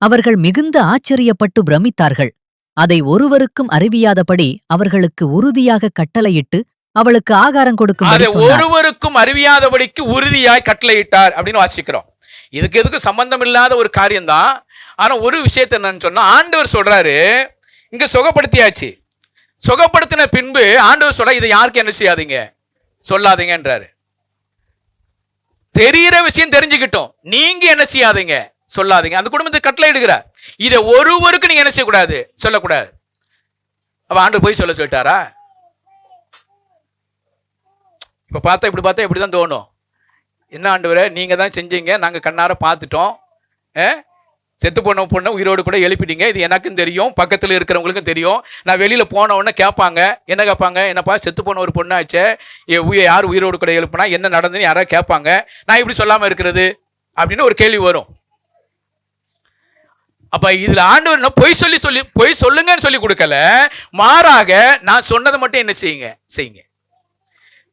அவர்கள் மிகுந்த ஆச்சரியப்பட்டு பிரமித்தார்கள். அதை ஒருவருக்கும் அறிவியாதபடி அவர்களுக்கு உறுதியாக கட்டளையிட்டு அவளுக்கு ஆகாரம் கொடுக்கும்படி சொன்னார். ஒருவருக்கும் அறிவியாதபடிக்கு உறுதியாய் கட்டளையிட்டார் அப்படின்னு வாசிக்கிறோம். இதுக்கு எதுக்கும் சம்பந்தம் இல்லாத ஒரு காரியம் தான். ஆனா ஒரு விஷயத்தை என்னன்னு சொன்னா, ஆண்டவர் சொல்றாரு, இங்க சுகப்படுத்தியாச்சு, சுகப்படுத்தின பின்பு ஆண்டவர் சொல்ற, இதை யாருக்கு என்ன செய்யாதீங்க, சொல்லாதீங்கன்றாரு. தெரிகிற விஷயம் தெரிஞ்சுக்கிட்டோம், நீங்க என்ன செய்யாதீங்க, சொல்லாதீங்க. அந்த குடும்பத்தை கட்டளை இடுகிறார், இதை ஒருவருக்கு நீங்க என்ன செய்யக்கூடாது, சொல்லக்கூடாது. அப்ப ஆண்டவர் போய் சொல்லிட்டாரா? இப்ப பார்த்தா இப்படி பார்த்தா இப்படிதான் தோணும். என்ன ஆண்டவரே, நீங்க தான் செஞ்சீங்க, நாங்க கண்ணார பார்த்துட்டோம், செத்து போன பொண்ணை உயிரோடு கூட எழுப்பிட்டீங்க, இது எனக்கும் தெரியும், பக்கத்தில் இருக்கிறவங்களுக்கும் தெரியும். நான் வெளியில போன உடனே கேட்பாங்க, என்ன கேட்பாங்க, என்னப்பா செத்து போன ஒரு பொண்ணாச்சே, யார் உயிரோடு கூட எழுப்புனா, என்ன நடந்துன்னு யாராவது கேட்பாங்க, நான் இப்படி சொல்லாம இருக்கிறது அப்படின்னு ஒரு கேள்வி வரும். அப்ப இதுல ஆண்டவர் பொய் சொல்லுங்கன்னு சொல்லி கொடுக்கல, மாறாக நான் சொன்னதை மட்டும் என்ன செய்யுங்க.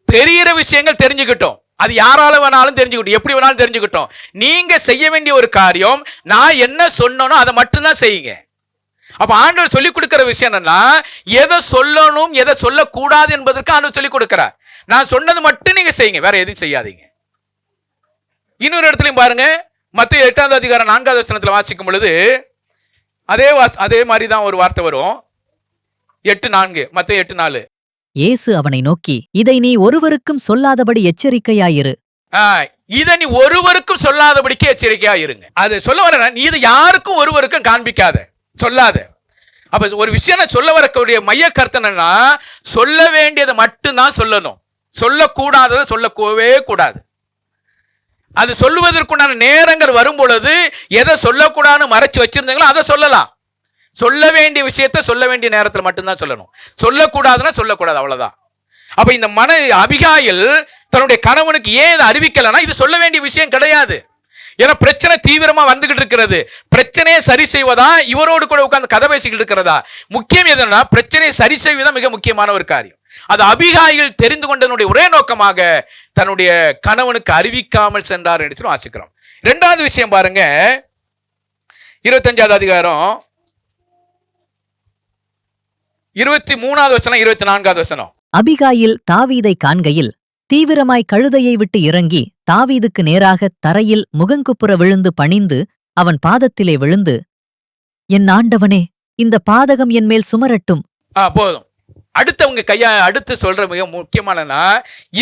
தெரிகிற விஷயங்கள் தெரிஞ்சுக்கிட்டோம், அது யாரால வேணாலும் தெரிஞ்சுக்கிட்டோம், எப்படி வேணாலும் தெரிஞ்சுக்கிட்டோம். நீங்க செய்ய வேண்டிய ஒரு காரியம், நான் என்ன சொன்னனோ அதை மட்டும்தான் செய்யுங்க. அப்ப ஆண்டவர் சொல்லிக் கொடுக்கிற விஷயம் என்னன்னா, எதை சொல்லணும் எதை சொல்லக்கூடாது என்பதற்கு ஆண்டவர் சொல்லிக் கொடுக்கிறார். நான் சொன்னது மட்டும் நீங்க செய்யுங்க, வேற எதுவும் செய்யாதீங்க. இன்னொரு இடத்துலையும் பாருங்க, மத்தேயு 8ஆம் அதிகாரம் 4ஆவது வசனத்துல வாசிக்கும் பொழுது அதே மாதிரி தான் ஒரு வார்த்தை வரும். 8:4, மத்தேயு 8:4. இயேசு அவனை நோக்கி, இதை நீ ஒருவருக்கும் சொல்லாதபடி எச்சரிக்கையாயிரு. இதை நீ ஒருவருக்கும் சொல்லாதபடிக்கு எச்சரிக்கையா இருங்க. அது சொல்ல வர, நீ இதை யாருக்கும் ஒருவருக்கும் காண்பிக்காத, சொல்லாத. அப்ப ஒரு விஷயம் சொல்ல வரக்கூடிய மைய கருத்து என்னன்னா, சொல்ல வேண்டியதை மட்டும்தான் சொல்லணும், சொல்லக்கூடாததை சொல்லவே கூடாது. அது சொல்லுவதற்குண்டான நேரங்கள் வரும் பொழுது எதை சொல்லக்கூடாதுன்னு மறைச்சு வச்சிருந்தீங்களோ அதை சொல்லலாம். சொல்ல வேண்டிய விஷயத்தை சொல்ல வேண்டிய நேரத்தில் மட்டும்தான் சொல்லணும், சொல்லக்கூடாதுன்னா சொல்லக்கூடாது, அவ்வளவுதான். அப்ப இந்த அபிகாயில் தன்னுடைய கணவனுக்கு ஏன் இதை அறிவிக்கலன்னா, இது சொல்ல வேண்டிய விஷயம் கிடையாது. ஏன்னா பிரச்சனை தீவிரமா வந்துகிட்டு இருக்கிறது. பிரச்சனையை சரி செய்வதா, இவரோடு கூட உட்கார்ந்து கதை பேசிக்கிட்டு இருக்கிறதா? முக்கியம் எதுனா, பிரச்சனையை சரி செய்வதுதான் மிக முக்கியமான ஒரு காரியம். அது அபிகாயில் தெரிந்து கொண்டதனுடைய ஒரே நோக்கமாக தன்னுடைய கணவனுக்கு அறிவிக்காமல் சென்றார் என்று சொல்லி வாசிக்கிறோம். இரண்டாவது விஷயம் பாருங்க, 25ஆவது அதிகாரம் 23ஆவது வசனம், 24ஆவது வசனம். அபிகாயில் தாவீதை காண்கையில் தீவிரமாய் கழுதையை விட்டு இறங்கி தாவீதுக்கு நேராக தரையில் முகங்குப்புற விழுந்து பணிந்து அவன் பாதத்திலே விழுந்து, என் ஆண்டவனே, இந்த பாதகம் என் மேல் சுமரட்டும். போதும். அடுத்தவங்க அடுத்து சொல்ற மிக முக்கியமானனா,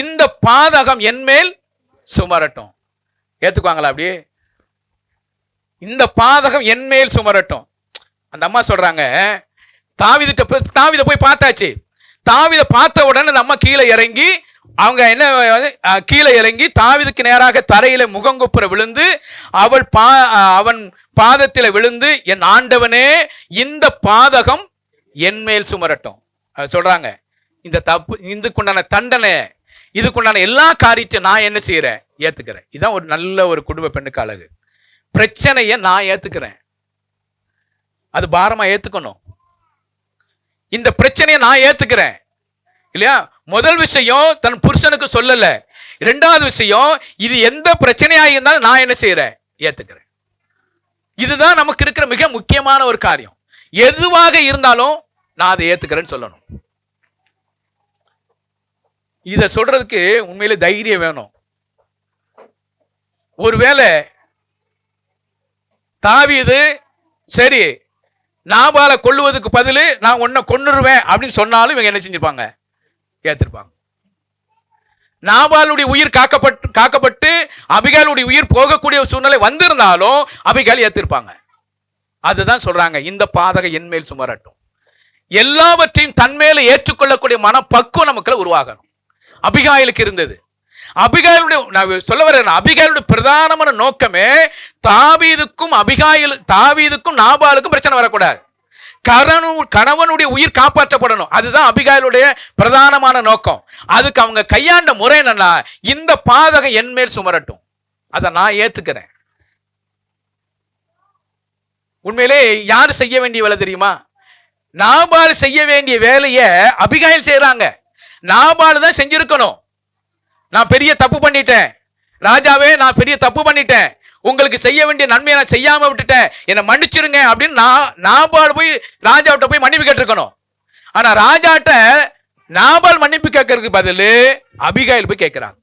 இந்த பாதகம் என் மேல் சுமரட்டும். ஏத்துக்குவாங்களா? அப்படியே இந்த பாதகம் என் மேல் சுமரட்டும். அந்த அம்மா சொல்றாங்க, தாவீதை போய் பார்த்தாச்சு. தாவீதை பார்த்த உடனே அந்த அம்மா கீழே இறங்கி, அவங்க என்ன கீழே இறங்கி தாவீதுக்கு நேராக தரையில முகங்குப்புற விழுந்து அவன் பாதத்தில் விழுந்து, என் ஆண்டவனே, இந்த பாதகம் என் மேல் சுமரட்டும் சொல்றாங்க. இந்த தப்பு, இதுக்குண்டான தண்டனை, இதுக்குண்டான எல்லா காரியத்தையும் நான் என்ன செய்யறேன், ஏத்துக்கிறேன். இதுதான் ஒரு நல்ல ஒரு குடும்ப பெண்ணுக்கு அழகு. பிரச்சனையை நான் ஏத்துக்கிறேன், அது பாரமா ஏத்துக்கணும். இந்த பிரச்சனையை நான் ஏத்துக்கிறேன் இல்லையா? முதல் விஷயம் தன் புருஷனுக்கு சொல்லல. இரண்டாவது விஷயம், இது எந்த பிரச்சனையா இருந்தாலும் நான் என்ன செய்யறேன், ஏத்துக்கிறேன். இதுதான் நமக்கு இருக்கிற மிக முக்கியமான ஒரு காரியம். எதுவாக இருந்தாலும் நான் அதை ஏத்துக்கிறேன்னு சொல்லணும். இத சொல்றதுக்கு உண்மையிலே தைரியம் வேணும். ஒருவேளை தாவீது சரி, நாபாலை கொல்லுவதற்கு பதில் நான் உன்னை கொன்னுருவேன் அப்படின்னு சொன்னாலும் இவங்க என்ன செஞ்சிருப்பாங்க, ஏத்திருப்பாங்க. நாபாலுடைய உயிர் காக்கப்பட்டு அபிகாலுடைய உயிர் போகக்கூடிய சூழ்நிலை வந்திருந்தாலும் அபிகால் ஏத்திருப்பாங்க. அதுதான் சொல்றாங்க, இந்த பாதகம் என் மேல் சுமரட்டும். எல்லாவற்றையும் தன்மேல ஏற்றுக்கொள்ளக்கூடிய மனப்பக்குவம் நமக்கு உருவாகணும். அபிகாயிலுக்கு இருந்தது. அபிகாயிலுடைய பிரதானமான நோக்கமே தாவீதுக்கும் நாபாலுக்கும் பிரச்சனை வரக்கூடாது, கணவனுடைய உயிர் காப்பாற்றப்படணும். அதுதான் அபிகாயிலுடைய பிரதானமான நோக்கம். அதுக்கு அவங்க கையாண்ட முறை என்னன்னா, இந்த பாதகம் என் மேல் சுமரட்டும், அதை நான் ஏத்துக்கிறேன். உண்மையிலே யார் செய்ய வேண்டிய வேலை தெரியுமா? நாபால் செய்ய வேண்டிய வேலையை அபிகாயில் செய்யறாங்க. நாபால் தான் செஞ்சிருக்கணும். நான் பெரிய தப்பு பண்ணிட்டேன் ராஜாவே, நான் பெரிய தப்பு பண்ணிட்டேன், உங்களுக்கு செய்ய வேண்டிய நன்மையை நான் செய்யாம விட்டுட்டேன், என்னை மன்னிச்சிருங்க அப்படின்னு நாபால் போய் ராஜாவிட்ட போய் மன்னிப்பு கேட்டிருக்கணும். ஆனா ராஜாட்ட நாபால் மன்னிப்பு கேட்கறதுக்கு பதில் அபிகாயில் போய் கேட்கிறாங்க.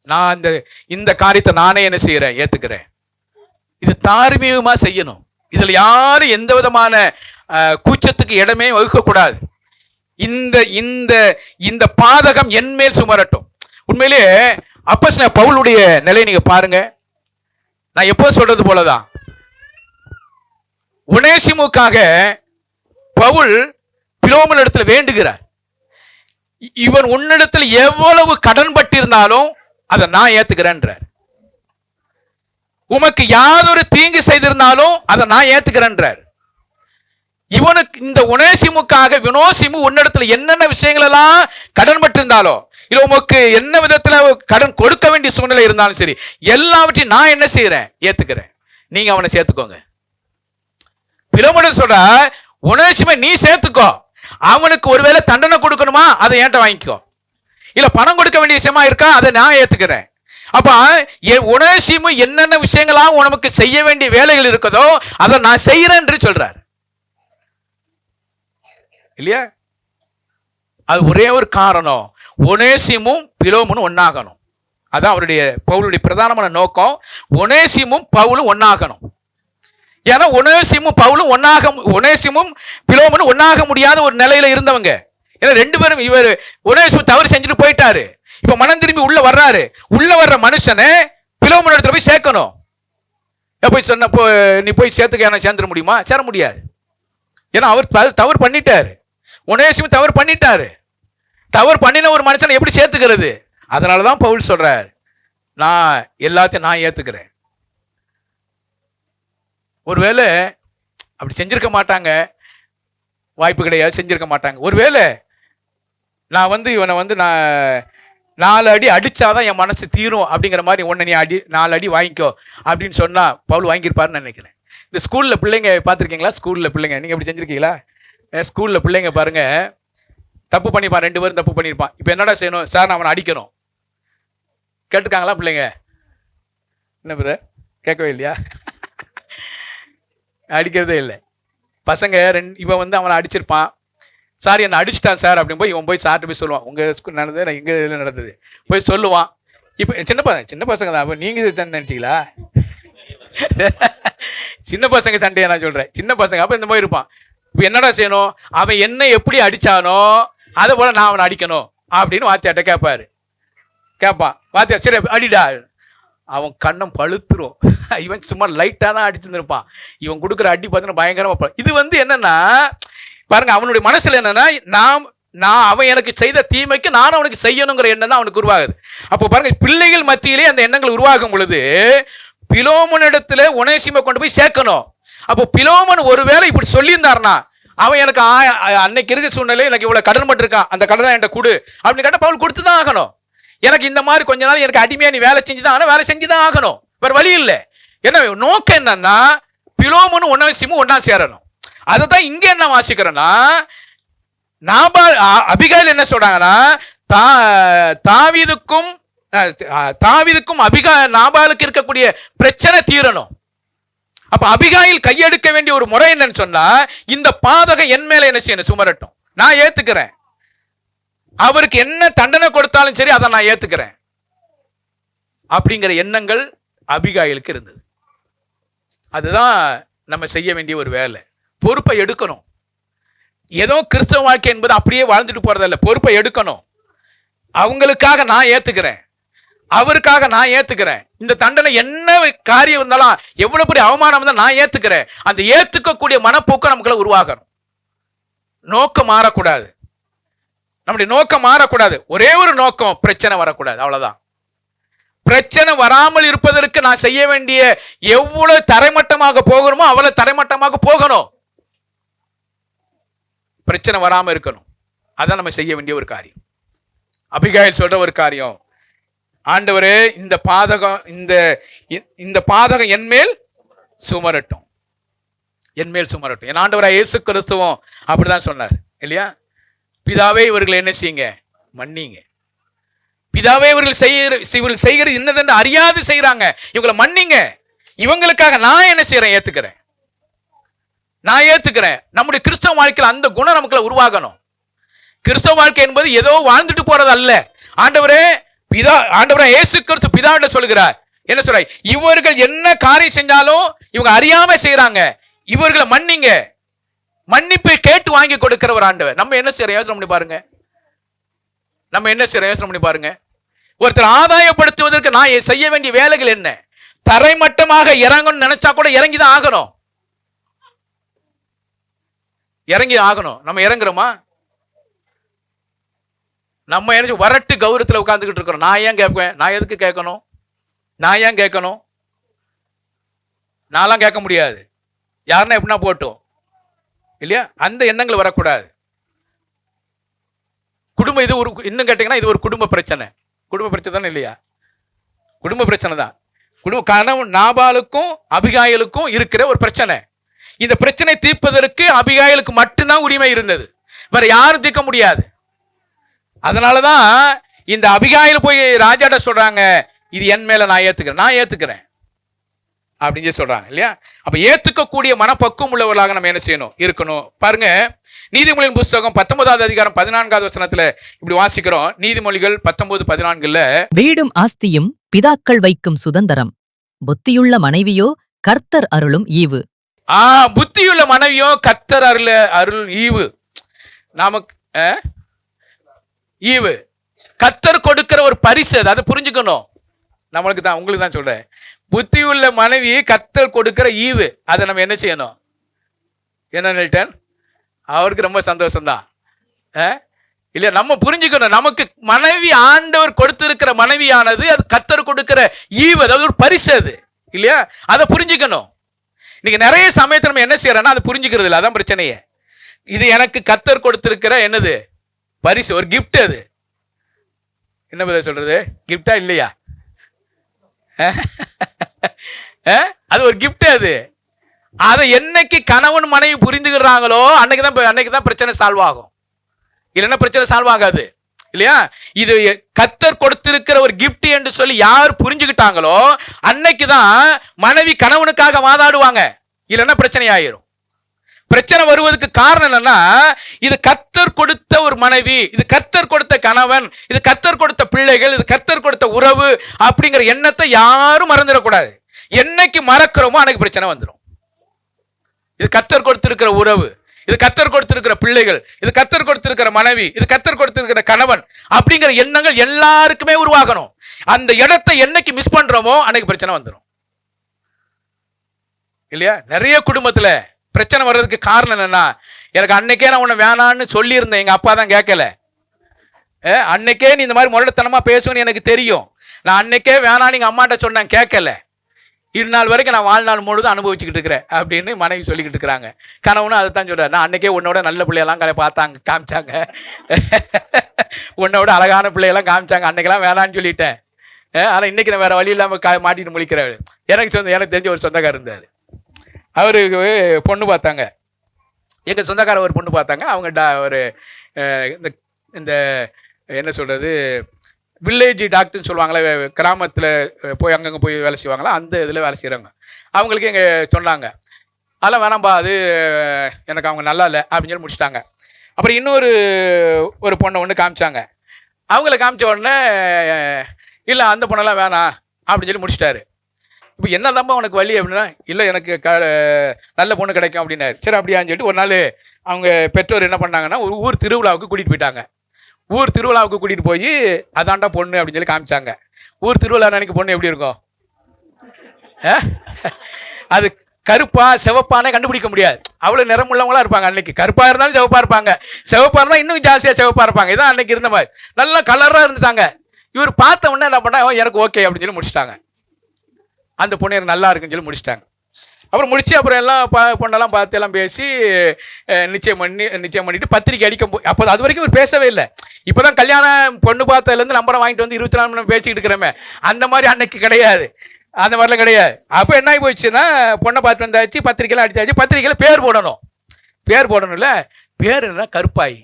நான் இந்த காரியத்தை நானே என்ன செய்யறேன், ஏத்துக்கிறேன். இது தார்மீகமா செய்யணும். இதுல யாரும் எந்த விதமான கூச்சத்துக்கு இடமே வகுக்கக்கூடாது. இந்த இந்த இந்த பாதகம் என் மேல் சுமரட்டும். உண்மையிலேயே அப்போஸ்தலன் பவுலுடைய நிலையை நீங்க பாருங்க. நான் எப்போ சொல்றது போலதான், ஒனேசிமுக்காக பவுல் பிலோமன் இடத்துல வேண்டுகிறார். இவன் உன்னிடத்தில் எவ்வளவு கடன் பட்டிருந்தாலும் அதை நான் ஏத்துக்கிறேன்றார். உமக்கு யாதொரு தீங்கு செய்திருந்தாலும் அதை நான் ஏத்துக்கிறேன்றார். இவனுக்கு இந்த ஒனேசிமுக்காக வினோசிமு உன்னிடத்துல என்னென்ன விஷயங்கள் எல்லாம் கடன் பட்டிருந்தாலும், இல்ல உமக்கு என்ன விதத்துல கடன் கொடுக்க வேண்டிய சூழ்நிலை இருந்தாலும் சரி, எல்லாவற்றையும் நான் என்ன செய்யறேன், ஏத்துக்கிறேன். நீங்க அவனை சேர்த்துக்கோங்க. பிலோமோன் சொல்ற, ஒனேசிமை நீ சேர்த்துக்கோ. அவனுக்கு ஒருவேளை தண்டனை கொடுக்கணுமா, அதை என்கிட்ட வாங்கிக்கோ. இல்ல பணம் கொடுக்க வேண்டிய விஷயமா இருக்கா, அதை நான் ஏத்துக்கிறேன். அப்ப ஒனேசிமு என்னென்ன விஷயங்களா உனக்கு செய்ய வேண்டிய வேலைகள் இருக்குதோ அதை நான் செய்யறேன் என்று சொல்றார் இல்லையா? அது ஒரே ஒரு காரணம், ஒனேசிமும் பிலோமனும் ஒன்னாகணும். அதான் அவருடைய பவுலுடைய பிரதானமான நோக்கம். ஒனேசிமும் பவுலும் ஒன்னாகணும். ஏன்னா ஒனேசிமும் பவுலும் ஒனேசிமும் பிலோமனும் ஒன்னாக முடியாத ஒரு நிலையில இருந்தவங்க. ஏன்னா ரெண்டு பேரும், இவர் ஒனேசிமு தவறு செஞ்சுட்டு போயிட்டாரு, இப்ப மனம் திரும்பி உள்ள வர்றாரு. உள்ள வர்ற மனுஷனை பிலோமன் இடத்துல போய் சேர்க்கணும். போய் சொன்னப்போ நீ போய் சேர்த்துக்க சேர்ந்துட முடியுமா? சேர முடியாது. ஏன்னா அவர் தவறு பண்ணிட்டாரு. ஒனேசிமு தவறு பண்ணிட்டாரு. தவறு பண்ணின ஒரு மனுஷனை எப்படி சேர்த்துக்கிறது? அதனாலதான் பவுல் சொல்றார், நான் எல்லாத்தையும் நான் ஏத்துக்கிறேன். ஒருவேளை அப்படி செஞ்சிருக்க மாட்டாங்க, வாய்ப்பு கிடையாது, செஞ்சிருக்க மாட்டாங்க. ஒருவேளை நான் இவனை நான் 4 அடி அடிச்சாதான் என் மனசு தீரும் அப்படிங்கிற மாதிரி, ஒன்னு நீ 4 அடி வாங்கிக்கோ அப்படின்னு சொன்னா பவுல் வாங்கியிருப்பாருன்னு நினைக்கிறேன். இந்த ஸ்கூல்ல பிள்ளைங்க பார்த்துருக்கீங்களா? ஸ்கூல்ல பிள்ளைங்க நீங்க அப்படி செஞ்சிருக்கீங்களா? ஸ்கூல்ல பிள்ளைங்க பாருங்க, தப்பு பண்ணிப்பான், 2 பேரும் தப்பு பண்ணியிருப்பான். இப்போ என்னடா செய்யணும்? சார் நான் அவனை அடிக்கணும். கேட்டுருக்காங்களா பிள்ளைங்க? என்ன பிரதர், கேட்கவே இல்லையா? அடிக்கிறதே இல்லை பசங்க. இவன் அவனை அடிச்சிருப்பான். சார் என்னை அடிச்சிட்டான் சார் அப்படின்னு போய் இவன் போய் சார்ட்டு போய் சொல்லுவான். உங்கள் ஸ்கூல் நடந்தது, நான் எங்கள் இதில் நடந்தது போய் சொல்லுவான். இப்போ சின்ன பசங்க தான். அப்போ நீங்கள் சண்டை நினச்சிங்களா? சின்ன பசங்க சண்டையை நான் சொல்கிறேன். சின்ன பசங்க அப்போ இந்த மாதிரி இருப்பான். இப்போ என்னடா செய்யணும்? அவன் என்ன எப்படி அடித்தானோ அதை போல் நான் அவனை அடிக்கணும் அப்படின்னு வாத்தியாட்ட கேட்பான். வாத்தியா சரி அடிடா. அவன் கண்ணம் பழுத்துரும். இவன் சும்மா லைட்டாக தான் அடிச்சுருப்பான். இவன் கொடுக்குற அடி பார்த்தீங்கன்னா பயங்கரமாக. இது என்னன்னா பாருங்க, அவனுடைய மனசுல என்னன்னா, அவன் எனக்கு செய்த தீமைக்கு நான் அவனுக்கு செய்யணுங்கிற எண்ணம் தான் அவனுக்கு உருவாகுது. அப்போ பாருங்க, பிள்ளைகள் மத்தியிலே அந்த எண்ணங்கள் உருவாகும் பொழுது பிலோமனிடத்துல ஒனேசிமை கொண்டு போய் சேர்க்கணும். அப்போ பிலோமன் ஒருவேளை இப்படி சொல்லியிருந்தாருன்னா, அவன் எனக்கு அன்னைக்கு இருக்க சூழ்நிலை எனக்கு இவ்வளவு கடன் பட்டிருக்கான், அந்த கடன் தான் என்கிட்ட கொடு அப்படின்னு கேட்டால் பவுல் கொடுத்து தான் ஆகணும். எனக்கு இந்த மாதிரி கொஞ்ச நாள் எனக்கு அடிமையா நீ வேலை செஞ்சுதான், வேலை செஞ்சுதான் ஆகணும், வேற வழி இல்லை. என்ன நோக்கம் என்னன்னா, பிலோமனும் ஒனேசிமும் ஒன்னா சேரணும். அதை தான் இங்க என்ன வாசிக்கிறேன்னா, அபிகாயில் என்ன சொல்றாங்கன்னா, தாவீதுக்கும் நாபாலுக்கு இருக்கக்கூடிய பிரச்சனை தீரணும். அப்ப அபிகாயில் கையெடுக்க வேண்டிய ஒரு முறை என்னன்னு சொன்னா, இந்த பாதகம் என் மேல என்ன செய்யணும், சுமரட்டும், நான் ஏத்துக்கிறேன். அவருக்கு என்ன தண்டனை கொடுத்தாலும் சரி அதை நான் ஏத்துக்கிறேன் அப்படிங்கிற எண்ணங்கள் அபிகாயிலுக்கு இருந்தது. அதுதான் நம்ம செய்ய வேண்டிய ஒரு வேலை. பொறுப்பை எடுக்கணும். ஏதோ கிறிஸ்தவ வாழ்க்கை என்பது அப்படியே வாழ்ந்துட்டு போறதில்ல. பொறுப்பை எடுக்கணும். அவங்களுக்காக நான் ஏத்துக்கிறேன், அவருக்காக நான் ஏத்துக்கிறேன். இந்த தண்டனை என்ன காரியம் இருந்தாலும், எவ்வளவு பெரிய அவமானம் இருந்தாலும் நான் ஏத்துக்கிறேன். அந்த ஏத்துக்கக்கூடிய மனப்போக்கு நமக்குள்ள உருவாகணும். நோக்கம் மாறக்கூடாது. நம்முடைய நோக்கம் மாறக்கூடாது. ஒரே ஒரு நோக்கம், பிரச்சனை வரக்கூடாது, அவ்வளவுதான். பிரச்சனை வராமல் இருப்பதற்கு நான் செய்ய வேண்டிய எவ்வளவு தரைமட்டமாக போகணுமோ அவ்வளவு தரைமட்டமாக போகணும். பிரச்சனை வராம இருக்கணும். அதான் நம்ம செய்ய வேண்டிய ஒரு காரியம். அபிகாயில் சொல்ற ஒரு காரியம், ஆண்டவரே இந்த பாதகம் என்மேல் சுமரட்டும், என்மேல் சுமரட்டும். என் ஆண்டவராய் இயேசு கிறிஸ்துவும் அப்படிதான் சொன்னார் இல்லையா? பிதாவே இவர்களை என்ன செய்யுங்க, மன்னிங்க. பிதாவே இவர்கள் செய்கிறது என்னதென்று அறியாது செய்யறாங்க, இவங்களை மன்னிங்க. இவங்களுக்காக நான் என்ன செய்யறேன், ஏத்துக்கிறேன், நான் ஏத்துக்கிறேன். நம்முடைய கிறிஸ்தவ வாழ்க்கையில் அந்த குணம் நமக்குள்ள உருவாகணும். கிறிஸ்தவ வாழ்க்கை என்பது ஏதோ வாழ்ந்துட்டு போறது அல்ல. ஆண்டவரே இயேசு கிறிஸ்து பிதாவிட சொல்கிறார், என்ன சொல்ற, இவர்கள் என்ன காரியம் செஞ்சாலும் இவங்க அறியாம செய்யறாங்க, இவர்களை மன்னிங்க. மன்னிப்பை கேட்டு வாங்கி கொடுக்கிற ஒரு ஆண்டவர். நம்ம என்ன செய்யறோம் யோசனை பண்ணி பாருங்க. நம்ம என்ன செய்யறோம் யோசனை பண்ணி பாருங்க. ஒருத்தர் ஆதாயப்படுத்துவதற்கு நான் செய்ய வேண்டிய வேலைகள் என்ன? தரைமட்டமாக இறங்கணும்னு நினைச்சா கூட இறங்கிதான் ஆகணும். இறங்கி ஆகணும். நம்ம இறங்குறோமா? நம்ம என்ன வரட்டு கௌரவத்தில் உட்கார்ந்துகிட்டு இருக்கிறோம். நான் ஏன் கேட்பேன்? நான் எதுக்கு கேட்கணும்? நான் ஏன் கேட்கணும்? நான்லாம் கேட்க முடியாது. யாருன்னா எப்படின்னா போட்டோம் இல்லையா? அந்த எண்ணங்கள் வரக்கூடாது. குடும்பம் இது ஒரு இன்னும் கேட்டீங்கன்னா இது ஒரு குடும்ப பிரச்சனை. குடும்ப பிரச்சனை தானே இல்லையா? குடும்ப பிரச்சனை தான். குடும்ப கணவன் நாபாலுக்கும் அபிகாயிலுக்கும் இருக்கிற ஒரு பிரச்சனை. இந்த பிரச்சனை தீர்ப்பதற்கு அபிகாயிலுக்கு மட்டும்தான் உரிமை இருந்தது. வேற யாரும் தீர்க்க முடியாது. அதனாலதான் இந்த அபிகாயில் போய் ராஜாட்ட சொல்றாங்க, இது என் மேல நான் ஏத்துக்கிறேன் அப்படின்னு சொல்றாங்க இல்லையா? அப்ப ஏத்துக்கக்கூடிய மனப்பக்குவம் உள்ளவர்களாக நம்ம என்ன செய்யணும்? இருக்கணும். பாருங்க, நீதிமொழியின் புஸ்தகம் 19வது அதிகாரம் 14வது வசனத்துல இப்படி வாசிக்கிறோம். நீதிமொழிகள் 19:14 வீடும் ஆஸ்தியும் பிதாக்கள் வைக்கும் சுதந்திரம், புத்தியுள்ள மனைவியோ கர்த்தர் அருளும் ஈவு. புத்தியுள்ள மனைவியோ கர்த்தர் அருள் ஈவு. நமக்கு ஈவு கர்த்தர் கொடுக்கிற ஒரு பரிசு. அதை புரிஞ்சுக்கணும். நம்மளுக்கு தான், உங்களுக்கு தான் சொல்றேன். புத்தியுள்ள மனைவி கர்த்தர் கொடுக்கிற ஈவு. அதை நம்ம என்ன செய்யணும்? என்ன நில்டன்? அவருக்கு ரொம்ப சந்தோஷம்தான் இல்லையா? நம்ம புரிஞ்சுக்கணும். நமக்கு மனைவி ஆண்டவர் கொடுத்திருக்கிற மனைவியானது அது கர்த்தர் கொடுக்கிற ஈவு, அதாவது ஒரு பரிசு அது இல்லையா? அதை புரிஞ்சுக்கணும். இன்னைக்கு நிறைய சமயத்தில் நம்ம என்ன செய்யறோம்னா அதை புரிஞ்சுக்கிறது இல்லை. அதான் பிரச்சனையே. இது எனக்கு கர்த்தர் கொடுத்திருக்கிற என்னது? பரிசு, ஒரு கிஃப்ட். அது என்ன பதில் சொல்றது? கிஃப்டா இல்லையா? அது ஒரு கிஃப்ட். அது அதை என்னைக்கு கணவன் மனைவி புரிந்துகிறாங்களோ அன்னைக்கு தான் பிரச்சனை சால்வ் ஆகும். இல்லைன்னா பிரச்சனை சால்வ் ஆகாது இல்லையா? இது கர்த்தர் கொடுத்திருக்கிற ஒரு கிஃப்ட் என்று சொல்லி யார் புரிஞ்சுக்கிட்டாங்களோ அன்னைக்கு தான் மனைவி கணவனுக்காக வாதாடுவாங்க. இல்லைன்னா பிரச்சனை ஆயிரும். பிரச்சனை வருவதற்கு காரணம் என்னன்னா, இது கர்த்தர் கொடுத்த ஒரு மனைவி, இது கர்த்தர் கொடுத்த கணவன், இது கர்த்தர் கொடுத்த பிள்ளைகள், இது கர்த்தர் கொடுத்த உறவு அப்படிங்கிற எண்ணத்தை யாரும் மறந்துடக்கூடாது. என்னைக்கு மறக்கிறோமோ அன்னைக்கு பிரச்சனை வந்துடும். இது கர்த்தர் கொடுத்திருக்கிற உறவு, இது கர்த்தர் கொடுத்திருக்கிற பிள்ளைகள், இது கர்த்தர் கொடுத்திருக்கிற மனைவி, இது கர்த்தர் கொடுத்திருக்கிற கணவன் அப்படிங்கிற எண்ணங்கள் எல்லாருக்குமே உருவாகணும். அந்த இடத்தை என்னைக்கு மிஸ் பண்றோமோ அன்னைக்கு பிரச்சனை வந்துடும் இல்லையா? நிறைய குடும்பத்துல பிரச்சனை வர்றதுக்கு காரணம் என்னன்னா, எனக்கு அன்னைக்கே நான் உன்னை வேணான்னு சொல்லியிருந்தேன், எங்க அப்பா தான் கேட்கல. அன்னைக்கே நீ இந்த மாதிரி முரட்டுத்தனமா பேசுவேன்னு எனக்கு தெரியும், நான் அன்னைக்கே வேணான்னு எங்க அம்மாட்ட சொன்னேன், கேட்கல. இந்நாள் வரைக்கும் நான் வாழ்நாள் முழுதும் அனுபவிச்சுக்கிட்டு இருக்கிறேன் அப்படின்னு மனைவி சொல்லிக்கிட்டு இருக்கிறாங்க. கணவனும் அதை தான் சொல்றாரு, நான் அன்னைக்கே உன்னோட நல்ல பிள்ளையெல்லாம் காமிச்சாங்க, உன்னோட அழகான பிள்ளையெல்லாம் காமிச்சாங்க, அன்னைக்கெல்லாம் வேணான்னு சொல்லிட்டேன். ஆனால் இன்னைக்கு நான் வேற வழி இல்லாமல் மாட்டிட்டு முழிக்கிறாரு. எனக்கு தெரிஞ்ச ஒரு சொந்தக்காரர் இருந்தார். அவருக்கு பொண்ணு பார்த்தாங்க. எங்கள் சொந்தக்கார ஒரு பொண்ணு பார்த்தாங்க. அவங்க ஒரு இந்த என்ன சொல்கிறது, வில்லேஜ் டாக்டர்னு சொல்லுவாங்களே, கிராமத்தில் போய் அங்கங்கே போய் வேலை செய்வாங்களா, அந்த இதில் வேலை செய்கிறாங்க. அவங்களுக்கு எங்கே சொன்னாங்க, அதெல்லாம் வேணாம்பா, அது எனக்கு அவங்க நல்லா இல்லை அப்படின்னு சொல்லி முடிச்சிட்டாங்க. அப்புறம் இன்னொரு பொண்ணை ஒன்று காமிச்சாங்க. அவங்கள காமிச்ச உடனே இல்லை அந்த பொண்ணெல்லாம் வேணாம் அப்படின்னு சொல்லி முடிச்சிட்டாரு. இப்போ என்ன தான்ப்பா உனக்கு வழி அப்படின்னா, இல்லை எனக்கு நல்ல பொண்ணு கிடைக்கும் அப்படின்னாரு. சரி அப்படியான்னு சொல்லிட்டு ஒரு நாள் அவங்க பெற்றோர் என்ன பண்ணாங்கன்னா, ஒரு ஊர் திருவிழாவுக்கு கூட்டிகிட்டு போயிட்டாங்க. ஊர் திருவிழாவுக்கு கூட்டிகிட்டு போய் அதாண்டா பொண்ணு அப்படின்னு சொல்லி காமிச்சாங்க. ஊர் திருவிழா அன்னைக்கு பொண்ணு எப்படி இருக்கும்? அது கருப்பா சிவப்பானே கண்டுபிடிக்க முடியாது. அவ்வளோ நிறமுள்ளவங்களா இருப்பாங்க. அன்னைக்கு கருப்பாக இருந்தாலும் சிவப்பாக இருப்பாங்க, சிவப்பாக இருந்தால் இன்னும் ஜாஸ்தியாக சிவப்பாக இருப்பாங்க. இதான் அன்னைக்கு இருந்த மாதிரி. நல்லா கலராக இருந்துட்டாங்க. இவர் பார்த்த உடனே என்ன பண்ணா, எனக்கு ஓகே அப்படின்னு சொல்லி முடிச்சிட்டாங்க. அந்த பொண்ணு எனக்கு நல்லா இருக்குன்னு சொல்லி முடிச்சிட்டாங்க. அப்புறம் முடிச்சு அப்புறம் எல்லாம் பொண்ணெல்லாம் பார்த்து எல்லாம் பேசி நிச்சயம் பண்ணிட்டு பத்திரிக்கை அடிக்க போய், அப்போ அது வரைக்கும் இவர் பேசவே இல்லை. இப்போ தான் கல்யாணம் பொண்ணு பார்த்ததுலேருந்து நம்பரை வாங்கிட்டு வந்து 24 மணி நேரம் பேசிக்கிட்டு இருக்கிறோமே, அந்த மாதிரி அன்னைக்கு கிடையாது. அந்த மாதிரிலாம் கிடையாது. அப்போ என்ன ஆகி போயிடுச்சுன்னா, பொண்ணை பார்த்து வந்தாச்சு, பத்திரிக்கைலாம் அடித்தாச்சு. பத்திரிக்கையில் பேர் போடணும்ல. பேர் என்ன? கருப்பாய்.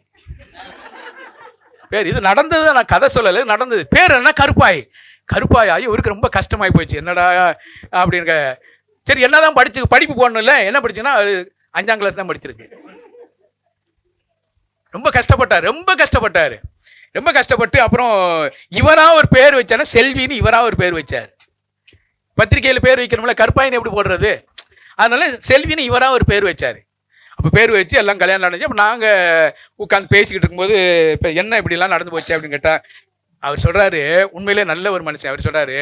பேர் இது நடந்தது, நான் கதை சொல்லலை, நடந்தது. பேர் என்ன? கருப்பாய் ஆகி இவருக்கு ரொம்ப கஷ்டமாகி போயிடுச்சு. என்னடா அப்படின்னு. சரி என்னதான் படிப்பு போடணும்ல, என்ன படிச்சுன்னா 5ஆம் கிளாஸ் தான் படிச்சிருக்கு. ரொம்ப கஷ்டப்பட்டு அப்புறம் இவரா ஒரு பேர் வச்சானா, செல்வின்னு இவரா ஒரு பேர் வச்சார். பத்திரிகையில் பேர் வைக்கணும்ல, கருப்பாயின்னு எப்படி போடுறது? அதனால செல்வின்னு இவராக ஒரு பேர் வச்சார். அப்போ பேர் வச்சு எல்லாம் கல்யாணம் நடந்துச்சு. அப்போ நாங்கள் உட்காந்து பேசிக்கிட்டு இருக்கும்போது இப்போ என்ன இப்படிலாம் நடந்து போச்சு அப்படின்னு கேட்டால் அவர் சொல்கிறாரு, உண்மையிலே நல்ல ஒரு மனுஷன். அவர் சொல்கிறாரு,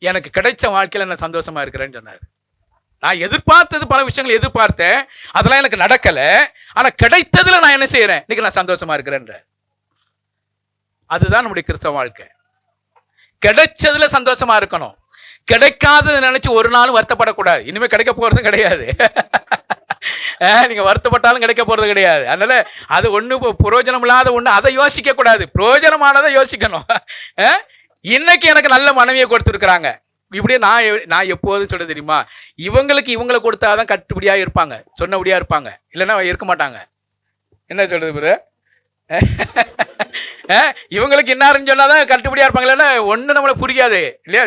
எனக்கு கிடைச்ச வாழ்க்கையில் நான் சந்தோஷமாக இருக்கிறேன்னு சொன்னார். நான் எதிர்பார்த்தது பல விஷயங்கள் எதிர்பார்த்தேன், அதெல்லாம் எனக்கு நடக்கலை. ஆனால் கிடைத்ததில் நான் என்ன செய்கிறேன், இன்னைக்கு நான் சந்தோஷமாக இருக்கிறேன்ற. அதுதான் நம்முடைய கிறிஸ்தவ வாழ்க்கை. கிடைச்சதுல சந்தோஷமா இருக்கணும். கிடைக்காதது நினைச்சு ஒரு நாளும் வருத்தப்படக்கூடாது. இனிமே கிடைக்க போறதும் கிடையாது. நீங்க வருத்தப்பட்டாலும் கிடைக்க போறது கிடையாது. அதனால அது ஒண்ணு பிரயோஜனம் இல்லாத ஒண்ணு, அதை யோசிக்க கூடாது. பிரயோஜனமானதை யோசிக்கணும். இன்னைக்கு எனக்கு நல்ல மனைவியை கொடுத்துருக்குறாங்க. இப்படியே நான் எப்போதும் சொல்ல தெரியுமா, இவங்களுக்கு இவங்களை கொடுத்தாதான் கட்டுப்படியா இருப்பாங்க, சொன்னபடியா இருப்பாங்க, இல்லைன்னா இருக்க மாட்டாங்க. என்ன சொல்றது பிற? இவங்களுக்கு என்னாருன்னு சொன்னாதான் கட்டுப்படியா இருப்பாங்க, இல்லைன்னா ஒண்ணு நம்மளை புரியாது இல்லையா?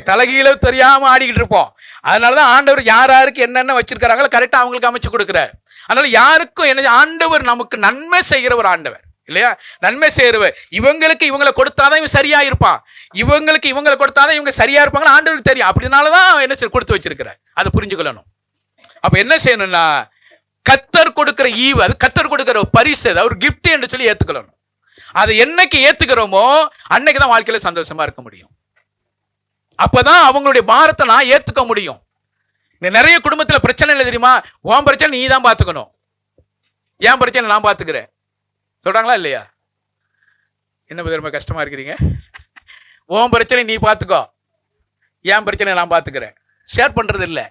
தலைகீழ தெரியாம ஆடிக்கிட்டு இருப்போம். அதனாலதான் ஆண்டவர் யார் யாருக்கு என்னென்ன வச்சிருக்கிறாங்களோ கரெக்டா அவங்களுக்கு அமைச்சு கொடுக்குறாரு. அதனால யாருக்கும் என்ன, ஆண்டவர் நமக்கு நன்மை செய்கிற ஒரு ஆண்டவர் இல்லையா? நன்மை செய்கிறவர். இவங்களுக்கு இவங்களை கொடுத்தாதான் இவன் சரியா இருப்பான், இவங்களுக்கு இவங்களை கொடுத்தாதான் இவங்க சரியா இருப்பாங்கன்னு ஆண்டவருக்கு தெரியும். அப்படினாலதான் என்ன கொடுத்து வச்சிருக்கிறார். அதை புரிஞ்சுக்கொள்ளணும். அப்ப என்ன செய்யணும்னா, கர்த்தர் கொடுக்கிற ஈவு, அது கர்த்தர் கொடுக்கிற பரிசு, அது ஒரு கிஃப்ட் என்று சொல்லி ஏத்துக்கணும். அதை என்னைக்கு ஏத்துக்கிறோமோ அன்னைக்குதான் வாழ்க்கையில சந்தோஷமா இருக்க முடியும். அப்பதான் அவங்களுடைய பாரத்தை நான் ஏத்துக்க முடியும். நிறைய குடும்பத்துல பிரச்சனை இல்லை தெரியுமா? உன் பிரச்சனை நீ தான் பாத்துக்கணும், என் பிரச்சனை நான் பாத்துக்கிறேன் சொல்றாங்களா இல்லையா? என்ன ரொம்ப கஷ்டமா இருக்கிறீங்க? உன் பிரச்சனை நீ பாத்துக்கோ, என் பிரச்சனை நான் பாத்துக்கிறேன். ஷேர் பண்றது இல்லை.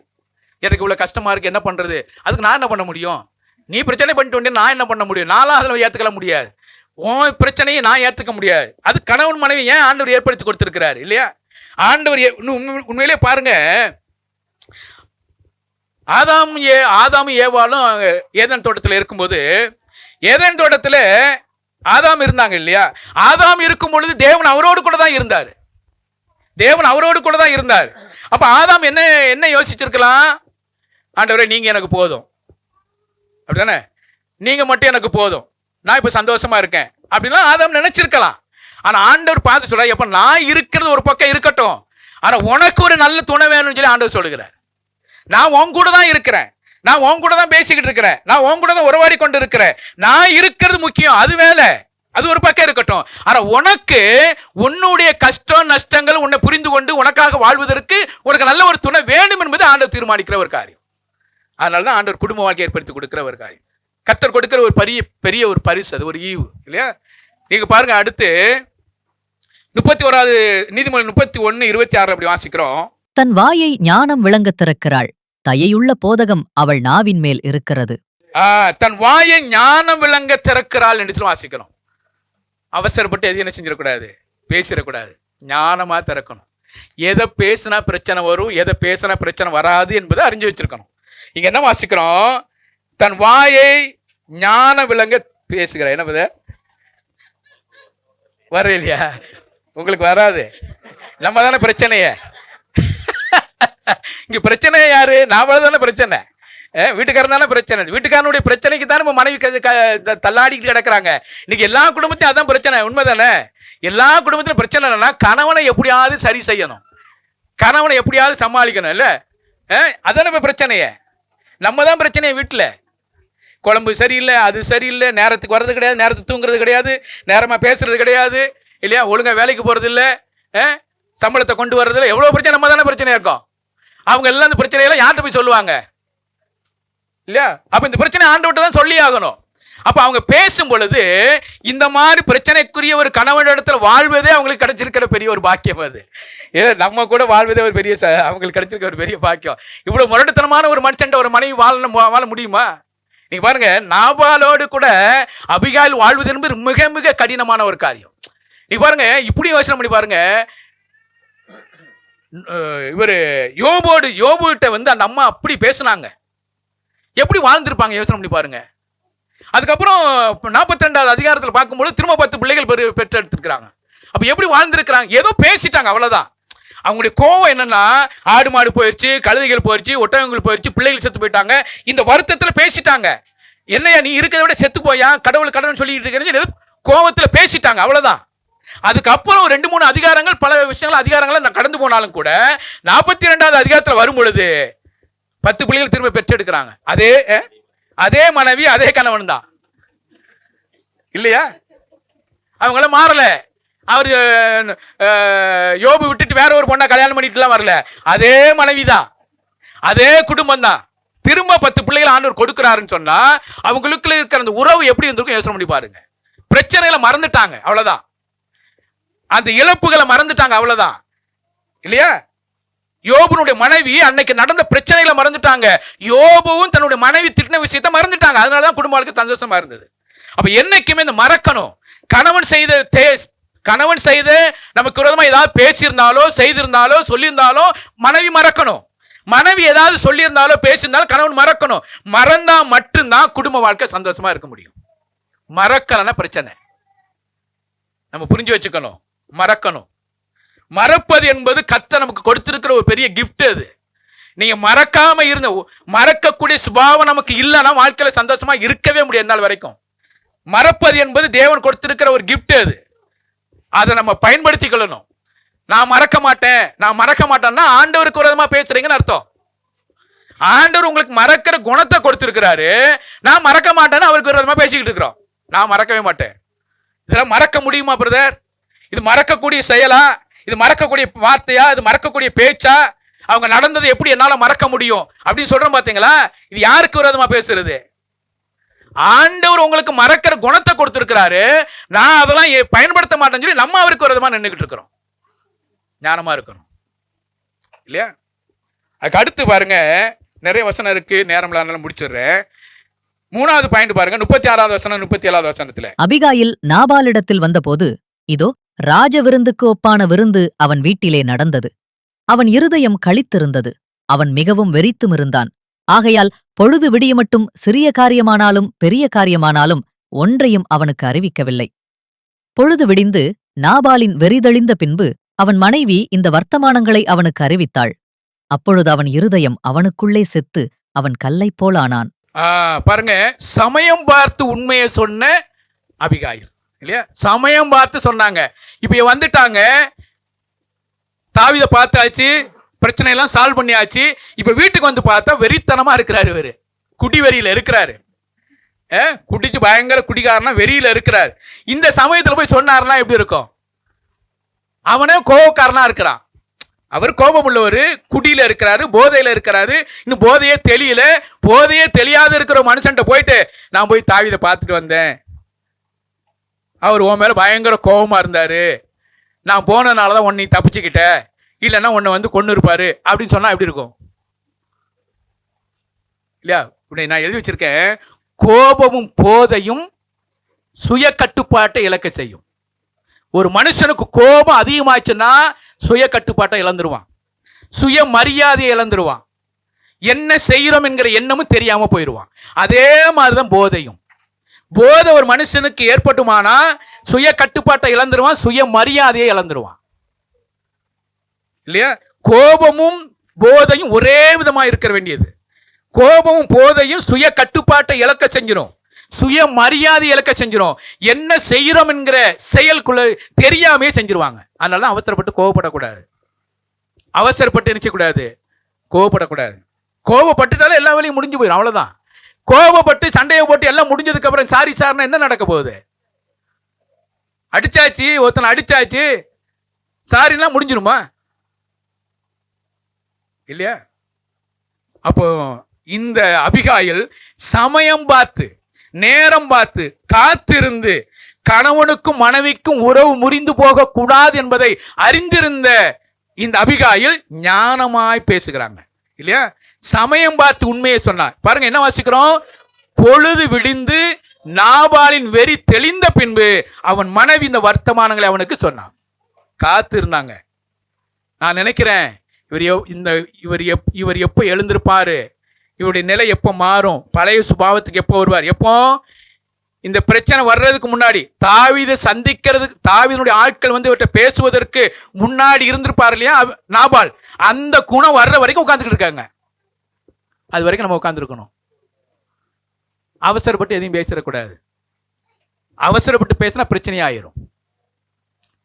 எனக்கு இவ்வளவு கஷ்டமா இருக்கு, என்ன பண்றது? அதுக்கு நான் என்ன பண்ண முடியும்? நீ பிரச்சனை பண்ணிட்டு வந்து நான் என்ன பண்ண முடியும்? நானும் அதில் ஏத்துக்கல முடியாது. உன் பிரச்சனையை நான் ஏத்துக்க முடியாது. அது கணவன் மனைவி ஏன் ஆண்டவர் ஏற்படுத்தி கொடுத்திருக்கிறார் இல்லையா? ஆண்டவர் உண்மையிலே பாருங்க, ஆதாமும் ஏவாளும் ஏதேன் தோட்டத்தில் இருக்கும்போது, ஏதேன் தோட்டத்தில் ஆதாம் இருந்தாங்க இல்லையா? ஆதாம் இருக்கும் பொழுது தேவன் அவரோடு கூட தான் இருந்தார். தேவன் அவரோடு கூட தான் இருந்தார். அப்ப ஆதாம் என்ன யோசிச்சிருக்கலாம்? ஆண்டவரே நீங்க எனக்கு போதும், அப்படித்தானே? நீங்க மட்டும் எனக்கு போதும், நான் இப்ப சந்தோஷமா இருக்கேன் அப்படின்னா ஆதாம் நினைச்சிருக்கலாம். ஆனா ஆண்டவர் பார்த்து சொல்றாரு, எப்ப நான் இருக்கிறது ஒரு பக்கம் இருக்கட்டும், ஆனா உனக்கு ஒரு நல்ல துணை வேணும்னு சொல்லி ஆண்டவர் சொல்லுகிறார். நான் உன் கூட தான் இருக்கிறேன், நான் உன் கூட தான் பேசிக்கிட்டு இருக்கிறேன், நான் உன் கூட தான் உறவாடி கொண்டு இருக்கிறேன். நான் இருக்கிறது முக்கியம், அது வேலை, அது ஒரு பக்கம் இருக்கட்டும். ஆனா உனக்கு உன்னுடைய கஷ்டம் நஷ்டங்கள் உன்னை புரிந்து கொண்டு உனக்காக வாழ்வதற்கு உனக்கு நல்ல ஒரு துணை வேண்டும் என்பது ஆண்டவர் தீர்மானிக்கிற ஒரு காரியம். அதனாலதான் ஆண்டவர் குடும்ப வாழ்க்கை ஏற்படுத்தி கொடுக்கிற ஒரு காரியம். கர்த்தர் கொடுக்கிற ஒரு பெரிய ஒரு பரிசு, அது ஒரு ஈவு இல்லையா? நீங்க பாருங்க, அடுத்து 31வது நீதிமொழி 31:26 அப்படி வாசிக்கிறோம். தன் வாயை ஞானம் விளங்கத் திறக்கிறாள், தயையுள்ள போதகம் அவள் நாவின் மேல் இருக்கிறது. தன் வாயை ஞானம் விளங்க திறக்கிறாள் என்று வாசிக்கிறோம். அவசரப்பட்டு எதையும் என்ன செஞ்சிடக்கூடாது, பேசிடக்கூடாது, ஞானமா திறக்கணும். எதை பேசினா பிரச்சனை வரும், எதை பேசினா பிரச்சனை வராது என்பதை அறிஞ்சு வச்சிருக்கணும். இங்க என்ன வாசிக்கிறோம்? தன் வாயை ஞான விளங்க பேசுகிற. என்ன பத வர இல்லையா? உங்களுக்கு வராது, நம்ம தானே பிரச்சனைய. இங்க பிரச்சனை யாரு? நாம தானே பிரச்சனை. வீட்டுக்காரன் தானே பிரச்சனை. வீட்டுக்காரனுடைய பிரச்சனைக்கு தான் நம்ம மனைவி தள்ளாடிக்கிட்டு கிடக்குறாங்க. இன்னைக்கு எல்லா குடும்பத்தையும் அதான் பிரச்சனை. உண்மைதானே? எல்லா குடும்பத்திலும் பிரச்சனை என்னன்னா, கணவனை எப்படியாவது சரி செய்யணும், கணவனை எப்படியாவது சமாளிக்கணும் இல்ல? அதான பிரச்சனைய. நம்ம தான் பிரச்சனைய. வீட்டுல குழம்பு சரியில்லை, அது சரியில்லை, நேரத்துக்கு வர்றது கிடையாது, நேரத்துக்கு தூங்குறது கிடையாது, நேரமா பேசுறது கிடையாது இல்லையா? ஒழுங்கா வேலைக்கு போறது இல்லை, சம்பளத்தை கொண்டு வர்றது இல்லை. எவ்வளவு பிரச்சனை, நம்ம தானே பிரச்சனையா இருக்கோம். அவங்க எல்லாம் இந்த பிரச்சனையெல்லாம் யார்கிட்ட போய் சொல்லுவாங்க இல்லையா? அப்ப இந்த பிரச்சனை ஆண்டவர்கிட்ட தான் சொல்லி ஆகணும். அப்ப அவங்க பேசும் பொழுது இந்த மாதிரி பிரச்சனைக்குரிய ஒரு கணவனிடத்துல வாழ்வதே அவங்களுக்கு கிடைச்சிருக்கிற பெரிய ஒரு பாக்கியம். அது நம்ம கூட வாழ்வதே ஒரு பெரிய, அவங்களுக்கு கிடைச்சிருக்க ஒரு பெரிய பாக்கியம். இவ்வளவு முரட்டுத்தனமான ஒரு மனுஷன் ஒரு மனைவி வாழ முடியுமா? நீங்க பாருங்க, நாபாலோடு கூட அபிகாயில் வாழ்வது என்பது மிக மிக கடினமான ஒரு காரியம். நீங்க பாருங்க, இப்படி யோசனை பண்ணி பாருங்க. இவரு யோபுகிட்ட வந்து அந்த அம்மா அப்படி பேசுனாங்க, எப்படி வாழ்ந்திருப்பாங்க யோசனை பண்ணி பாருங்க. அதுக்கப்புறம் 42வது அதிகாரத்தில் பார்க்கும்போது திரும்ப 10 பிள்ளைகள் பெற்றெடுத்திருக்கிறாங்க. அப்ப எப்படி வாழ்ந்திருக்கிறாங்க? ஏதோ பேசிட்டாங்க, அவ்வளவுதான். அவங்களுடைய கோவம் என்னன்னா, ஆடு மாடு போயிடுச்சு, கழுதைகள் போயிடுச்சு, ஒட்டகங்கள் போயிடுச்சு, பிள்ளைகள் செத்து போயிட்டாங்க, இந்த வருத்தத்துல பேசிட்டாங்க. என்னையா நீ இருக்கிறத விட செத்து போயா, கடவுள் சொல்லிட்டு இருக்கிறது கோவத்துல பேசிட்டாங்க, அவ்வளவுதான். அதுக்கப்புறம் 2-3 அதிகாரங்கள், பல விஷயங்கள் அதிகாரங்களை கடந்து போனாலும் கூட 42வது அதிகாரத்தில் வரும் பொழுது 10 பிள்ளைகள் திரும்ப பெற்றெடுக்கிறாங்க. அதே மனைவி அதே கணவன் தான் இல்லையா? அவங்கள மாறல. அவர் யோபு விட்டுட்டு வேற ஒரு பொண்ணை கல்யாணம் பண்ணிட்டுலாம் வரல. அதே மனைவி தான், அதே குடும்பம் தான். திரும்ப 10 பிள்ளைகள் ஆண்டவர் கொடுக்கிறாருன்னு சொன்னா அவங்களுக்குள்ள இருக்கிற அந்த உறவு எப்படி இருந்திருக்கும் யோசனை பண்ணி பாருங்க. பிரச்சனைகளை மறந்துட்டாங்க, அவ்வளவுதான். அந்த இழப்புகளை மறந்துட்டாங்க, அவ்வளவுதான் இல்லையா? யோபுனுடைய மனைவி அன்னைக்கு நடந்த பிரச்சனைகளை மறந்துட்டாங்க. யோபுவும் தன்னுடைய மனைவி திட்டின விஷயத்தை மறந்துட்டாங்க. அதனாலதான் குடும்ப வாழ்க்கை சந்தோஷமா இருந்தது. அப்ப என்னைக்குமே இந்த மறக்கணும். கணவன் செய்த நமக்கு விரோதமா ஏதாவது பேசியிருந்தாலோ செய்திருந்தாலோ சொல்லியிருந்தாலோ மனைவி மறக்கணும். மனைவி ஏதாவது சொல்லியிருந்தாலோ பேசியிருந்தாலும் கணவன் மறக்கணும். மறந்தா மட்டும்தான் குடும்ப வாழ்க்கை சந்தோஷமா இருக்க முடியும். மறக்கலன்னா பிரச்சனை. நம்ம புரிஞ்சு வச்சுக்கணும். மறக்கணும். மறப்பது என்பது கர்த்தர் நமக்கு கொடுத்திருக்கிற ஒரு பெரிய கிஃப்ட். அது நீங்க மறக்காம இருந்த மறக்கக்கூடிய சுபாவம் நமக்கு இல்லைன்னா வாழ்க்கையில சந்தோஷமா இருக்கவே முடியாது நாள் வரைக்கும். மறப்பது என்பது தேவன் கொடுத்திருக்கிற ஒரு கிஃப்ட். அது அதை நம்ம பயன்படுத்தி கொள்ளணும். நான் மறக்க மாட்டேன்னா ஆண்டவருக்கு விரோதமா பேசுறீங்கன்னு அர்த்தம். ஆண்டவர் உங்களுக்கு மறக்கிற குணத்தை கொடுத்திருக்கிறாரு. நான் மறக்க மாட்டேன்னு அவருக்கு விரோதமா பேசிக்கிட்டு இருக்கிறோம். நான் மறக்கவே மாட்டேன். இதெல்லாம் மறக்க முடியுமா பிரதர்? இது மறக்கக்கூடிய செயலா? இது மறக்கக்கூடிய வார்த்தையா? இது மறக்கக்கூடிய பேச்சா? அவங்க நடந்தது எப்படி என்னால மறக்க முடியும் அப்படின்னு சொல்றோம் பாத்தீங்களா? இது யாருக்கு விரோதமா பேசுறது? ஆண்டவர் உங்களுக்கு மறக்கிற குணத்தை கொடுத்திருக்கிறாரு. நான் அதெல்லாம் பயன்படுத்த மாட்டேன்னு சொல்லி நம்ம அவருக்கு விரோதமா நின்றுகிட்டு இருக்கிறோம். ஞானமா இருக்கணும் இல்லையா? அதுக்கு அடுத்து பாருங்க, நிறைய வசனம் இருக்கு, நேரம் இல்லாம முடிச்சிடுறேன். 3வது பாயிண்ட் பாருங்க, 36வது வசனம் 37வது வசனத்துல. அபிகாயில் நாபாலிடத்தில் வந்தபோது இதோ ராஜ விருந்துக்கு ஒப்பான விருந்து அவன் வீட்டிலே நடந்தது. அவன் இருதயம் களித்திருந்தது. அவன் மிகவும் வெறித்துமிருந்தான். ஆகையால் பொழுது விடியமட்டும் சிறிய காரியமானாலும் பெரிய காரியமானாலும் ஒன்றையும் அவனுக்கு அறிவிக்கவில்லை. பொழுது விடிந்து நாபாலின் வெறிதெளிந்த பின்பு அவன் மனைவி இந்த வர்த்தமானங்களை அவனுக்கு அறிவித்தாள். அப்பொழுது அவன் இருதயம் அவனுக்குள்ளே செத்து அவன் கல்லைப் போலானான். பாருங்க, சமயம் பார்த்து உண்மையை சொன்ன அபிகாயில் இல்லையா? சமயம் பார்த்து சொன்னாங்க. இப்ப வந்துட்டாங்க, தாவீதை பார்த்தாச்சு, பிரச்சனை எல்லாம் சால்வ் பண்ணியாச்சு. இப்ப வீட்டுக்கு வந்து பார்த்தா வெறித்தனமா இருக்கிறாரு. இவரு குடி வெறியில இருக்கிறாரு. குடிச்சு பயங்கர குடிகாரனா வெறியில இருக்கிறார். இந்த சமயத்துல போய் சொன்னாருன்னா எப்படி இருக்கும்? அவனே கோபக்காரனா இருக்கிறான். அவர் கோபம் உள்ளவர், குடியில இருக்கிறாரு, போதையில இருக்கிறாரு. இன்னும் போதையே தெரியல. போதையே தெரியாத இருக்கிற மனுஷன்ட்ட போயிட்டு நான் போய் தாவீதை பார்த்துட்டு வந்தேன், அவர் உன் மேல பயங்கர கோபமா இருந்தாரு, நான் போனதுனாலதான் உன்னை தப்பிச்சுக்கிட்ட, இல்லைன்னா உன்னை வந்து கொண்டு இருப்பாரு அப்படின்னு சொன்னா எப்படி இருக்கும் இல்லையா? இப்படி நான் எழுதி வச்சிருக்கேன், கோபமும் போதையும் சுய கட்டுப்பாட்டை இழக்க செய்யும். ஒரு மனுஷனுக்கு கோபம் அதிகமாச்சுன்னா சுய கட்டுப்பாட்டை இழந்துருவான், சுய மரியாதையை இழந்துருவான், என்ன செய்யறோம் என்கிற எண்ணமும் தெரியாம போயிடுவான். அதே மாதிரிதான் போதையும். போதை ஒரு மனுஷனுக்கு ஏற்பட்டுமானா சுய கட்டுப்பாட்டை இழந்துருவான், சுய மரியாதையை இழந்துருவான் இல்லையா? கோபமும் போதையும் ஒரே விதமா இருக்க வேண்டியது. கோபமும் போதையும் சுய கட்டுப்பாட்டை இழக்க செஞ்சிடும், சுய மரியாதை இழக்க செஞ்சிடும். என்ன செய்யறோம் என்கிற செயலுக்குள்ள தெரியாமே செஞ்சிருவாங்க. அதனாலதான் அவசரப்பட்டு கோபப்படக்கூடாது, அவசரப்பட்டு நினைச்சக்கூடாது, கோபப்படக்கூடாது. கோபப்பட்டுட்டாலும் எல்லா வேலையும் முடிஞ்சு போயிடும், அவ்வளவுதான். கோபப்பட்டு சண்டையை போட்டு எல்லாம் முடிஞ்சதுக்கு அப்புறம் சாரி சார்னா என்ன நடக்க போகுது? அடிச்சாச்சு, ஒருத்தனை அடிச்சாச்சு, சாரின்னா முடிஞ்சிருமா இல்லையா? அப்போ இந்த அபிகாயில் சமயம் பார்த்து, நேரம் பார்த்து, காத்திருந்து, கணவனுக்கும் மனைவிக்கும் உறவு முறிந்து போக கூடாது என்பதை அறிந்திருந்த இந்த அபிகாயில் ஞானமாய் பேசுகிறாங்க இல்லையா? சமயம் பார்த்து உண்மையை சொன்னார். பாருங்க என்ன வாசிக்கிறோம், பொழுது விடிந்து நாபாலின் வெறி தெளிந்த பின்பு அவன் மனைவி இந்த வர்த்தமானங்களை அவனுக்கு சொன்னான். காத்து இருந்தாங்க. நான் நினைக்கிறேன் இவர் எப்போ எழுந்திருப்பாரு, இவருடைய நிலை எப்போ மாறும், பழைய சுபாவத்துக்கு எப்போ வருவார், எப்போ இந்த பிரச்சனை வர்றதுக்கு முன்னாடி, தாவீதை சந்திக்கிறதுக்கு, தாவீதுடைய ஆட்கள் வந்து இவர்கிட்ட பேசுவதற்கு முன்னாடி இருந்திருப்பார் இல்லையா நாபால், அந்த குணம் வர்ற வரைக்கும் உட்காந்துக்கிட்டு இருக்காங்க. அது வரைக்கும் நம்ம உட்காந்துருக்கணும். அவசரப்பட்டு எதையும் பேசிடக்கூடாது. அவசரப்பட்டு பேசினா பிரச்சனையாயிரும்.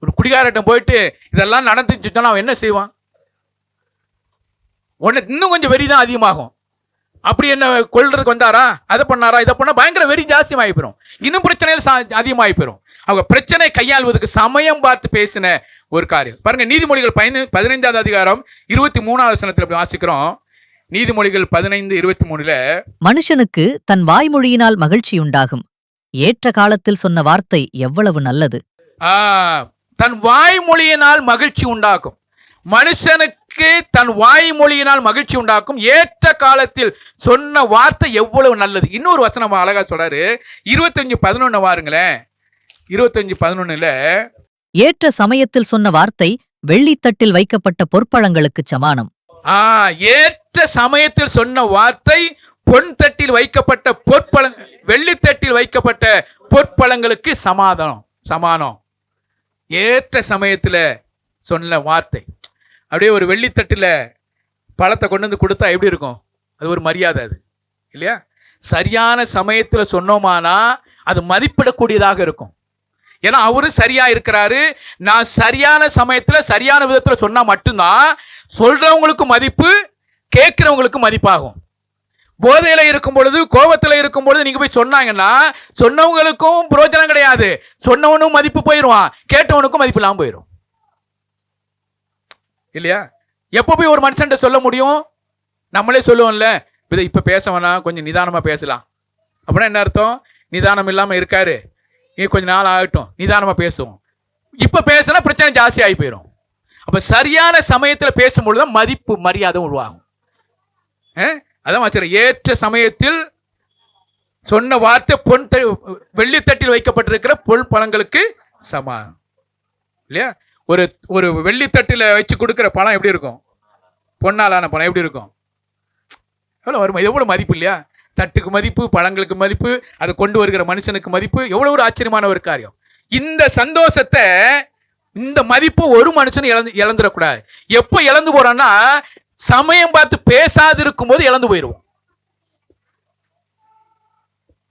ஒரு குடிகாரட்டம் போயிட்டு இதெல்லாம் நடந்துச்சுட்டோம்னா அவன் என்ன செய்வான்? உடனே இன்னும் கொஞ்சம் வெறிதான் அதிகமாகும். அப்படி என்ன கொல்றதுக்கு வந்தாரா, அதை பண்ணாரா, இதை பண்ணா பயங்கர வெறி ஜாஸ்தியமாகி போயிடும். இன்னும் பிரச்சனைகள் அதிகமாகி போயிடும். அவங்க பிரச்சனை கையாள்வதற்கு சமயம் பார்த்து பேசின ஒரு காரியம் பாருங்க. நீதிமொழிகள் 15வது அதிகாரம் 23வது வசனத்தில் அப்படி வாசிக்கிறோம். நீதிமொழிகள் 15:23 மனுஷனுக்கு தன் வாய்மொழியினால் மகிழ்ச்சியுண்டாகும். ஏற்ற காலத்தில் சொன்ன வார்த்தை எவ்வளவு நல்லது. தன் வாய்மொழியினால் மகிழ்ச்சி உண்டாக்கும். மனுஷனுக்கு தன் வாய்மொழியினால் மகிழ்ச்சி உண்டாக்கும். ஏற்ற காலத்தில் சொன்ன வார்த்தை எவ்வளவு நல்லது. இன்னொரு வசனம் அழகா சொல்றாரு. 25:11 வாருங்களேன். 25:11 ஏற்ற சமயத்தில் சொன்ன வார்த்தை வெள்ளித்தட்டில் வைக்கப்பட்ட பொற்பழங்களுக்கு சமானம். ஏற்ற சமயத்தில் சொன்ன வார்த்தை பொன் தட்டில் வைக்கப்பட்ட வெள்ளித்தட்டில் வைக்கப்பட்ட பொற்பழங்களுக்கு சமானம். ஏற்ற சமயத்தில் சொன்ன வார்த்தை. அப்படியே ஒரு வெள்ளித்தட்டில் பழத்தை கொண்டு வந்து கொடுத்தா எப்படி இருக்கும்? அது ஒரு மரியாதை, அது இல்லையா? சரியான சமயத்தில் சொன்னோமானா அது மதிப்பிடக்கூடியதாக இருக்கும். ஏன்னா அவரும் சரியா இருக்கிறாரு. நான் சரியான சமயத்தில் சரியான விதத்தில் சொன்னா மட்டும்தான் சொல்றவங்களுக்கு மதிப்பு, கேட்கிறவங்களுக்கு மதிப்பாகும். போதையில இருக்கும் பொழுது, கோபத்தில் இருக்கும் பொழுது நீங்க போய் சொன்னாங்கன்னா சொன்னவங்களுக்கும் பிரயோஜனம் கிடையாது. சொன்னவனும் மதிப்பு போயிடுவான், கேட்டவனுக்கும் மதிப்பு இல்லாமல் போயிடும், இல்லையா? எப்போ போய் ஒரு மனுஷன் சொல்ல முடியும்? நம்மளே சொல்லுவோம்ல, இப்ப பேச வேணாம், கொஞ்சம் நிதானமா பேசலாம். அப்படின்னா என்ன அர்த்தம்? நிதானம் இல்லாம இருக்காரு, கொஞ்ச நாள் ஆகட்டும், நிதானமா பேசுவோம். இப்ப பேசினா பிரச்சனை ஜாஸ்தி ஆகி போயிடும். அப்ப சரியான சமயத்தில் பேசும்பொழுது மதிப்பு, மரியாதை உருவாகும். அதான் ஏற்ற சமயத்தில் சொன்ன வார்த்தை வெள்ளித்தட்டில் வைக்கப்பட்டிருக்கிற பொல் பழங்களுக்கு சமானம், இல்லையா? ஒரு வெள்ளித்தட்டில் வச்சு கொடுக்குற பழம் எப்படி இருக்கும்? பொன்னாலான பழம் எப்படி இருக்கும்? எவ்வளோ வரும், எவ்வளோ மதிப்பு இல்லையா? தட்டுக்கு மதிப்பு, பழங்களுக்கு மதிப்பு, அதை கொண்டு வருகிற மனுஷனுக்கு மதிப்பு. எவ்வளோ ஒரு ஆச்சரியமான ஒரு காரியம். இந்த சந்தோஷத்தை, இந்த மதிப்பு ஒரு மனுஷனும் இழந்துடக்கூடாது. எப்போ இழந்து போறான்னா சமயம் பார்த்து பேசாது இருக்கும் போது இழந்து போயிடுவோம்.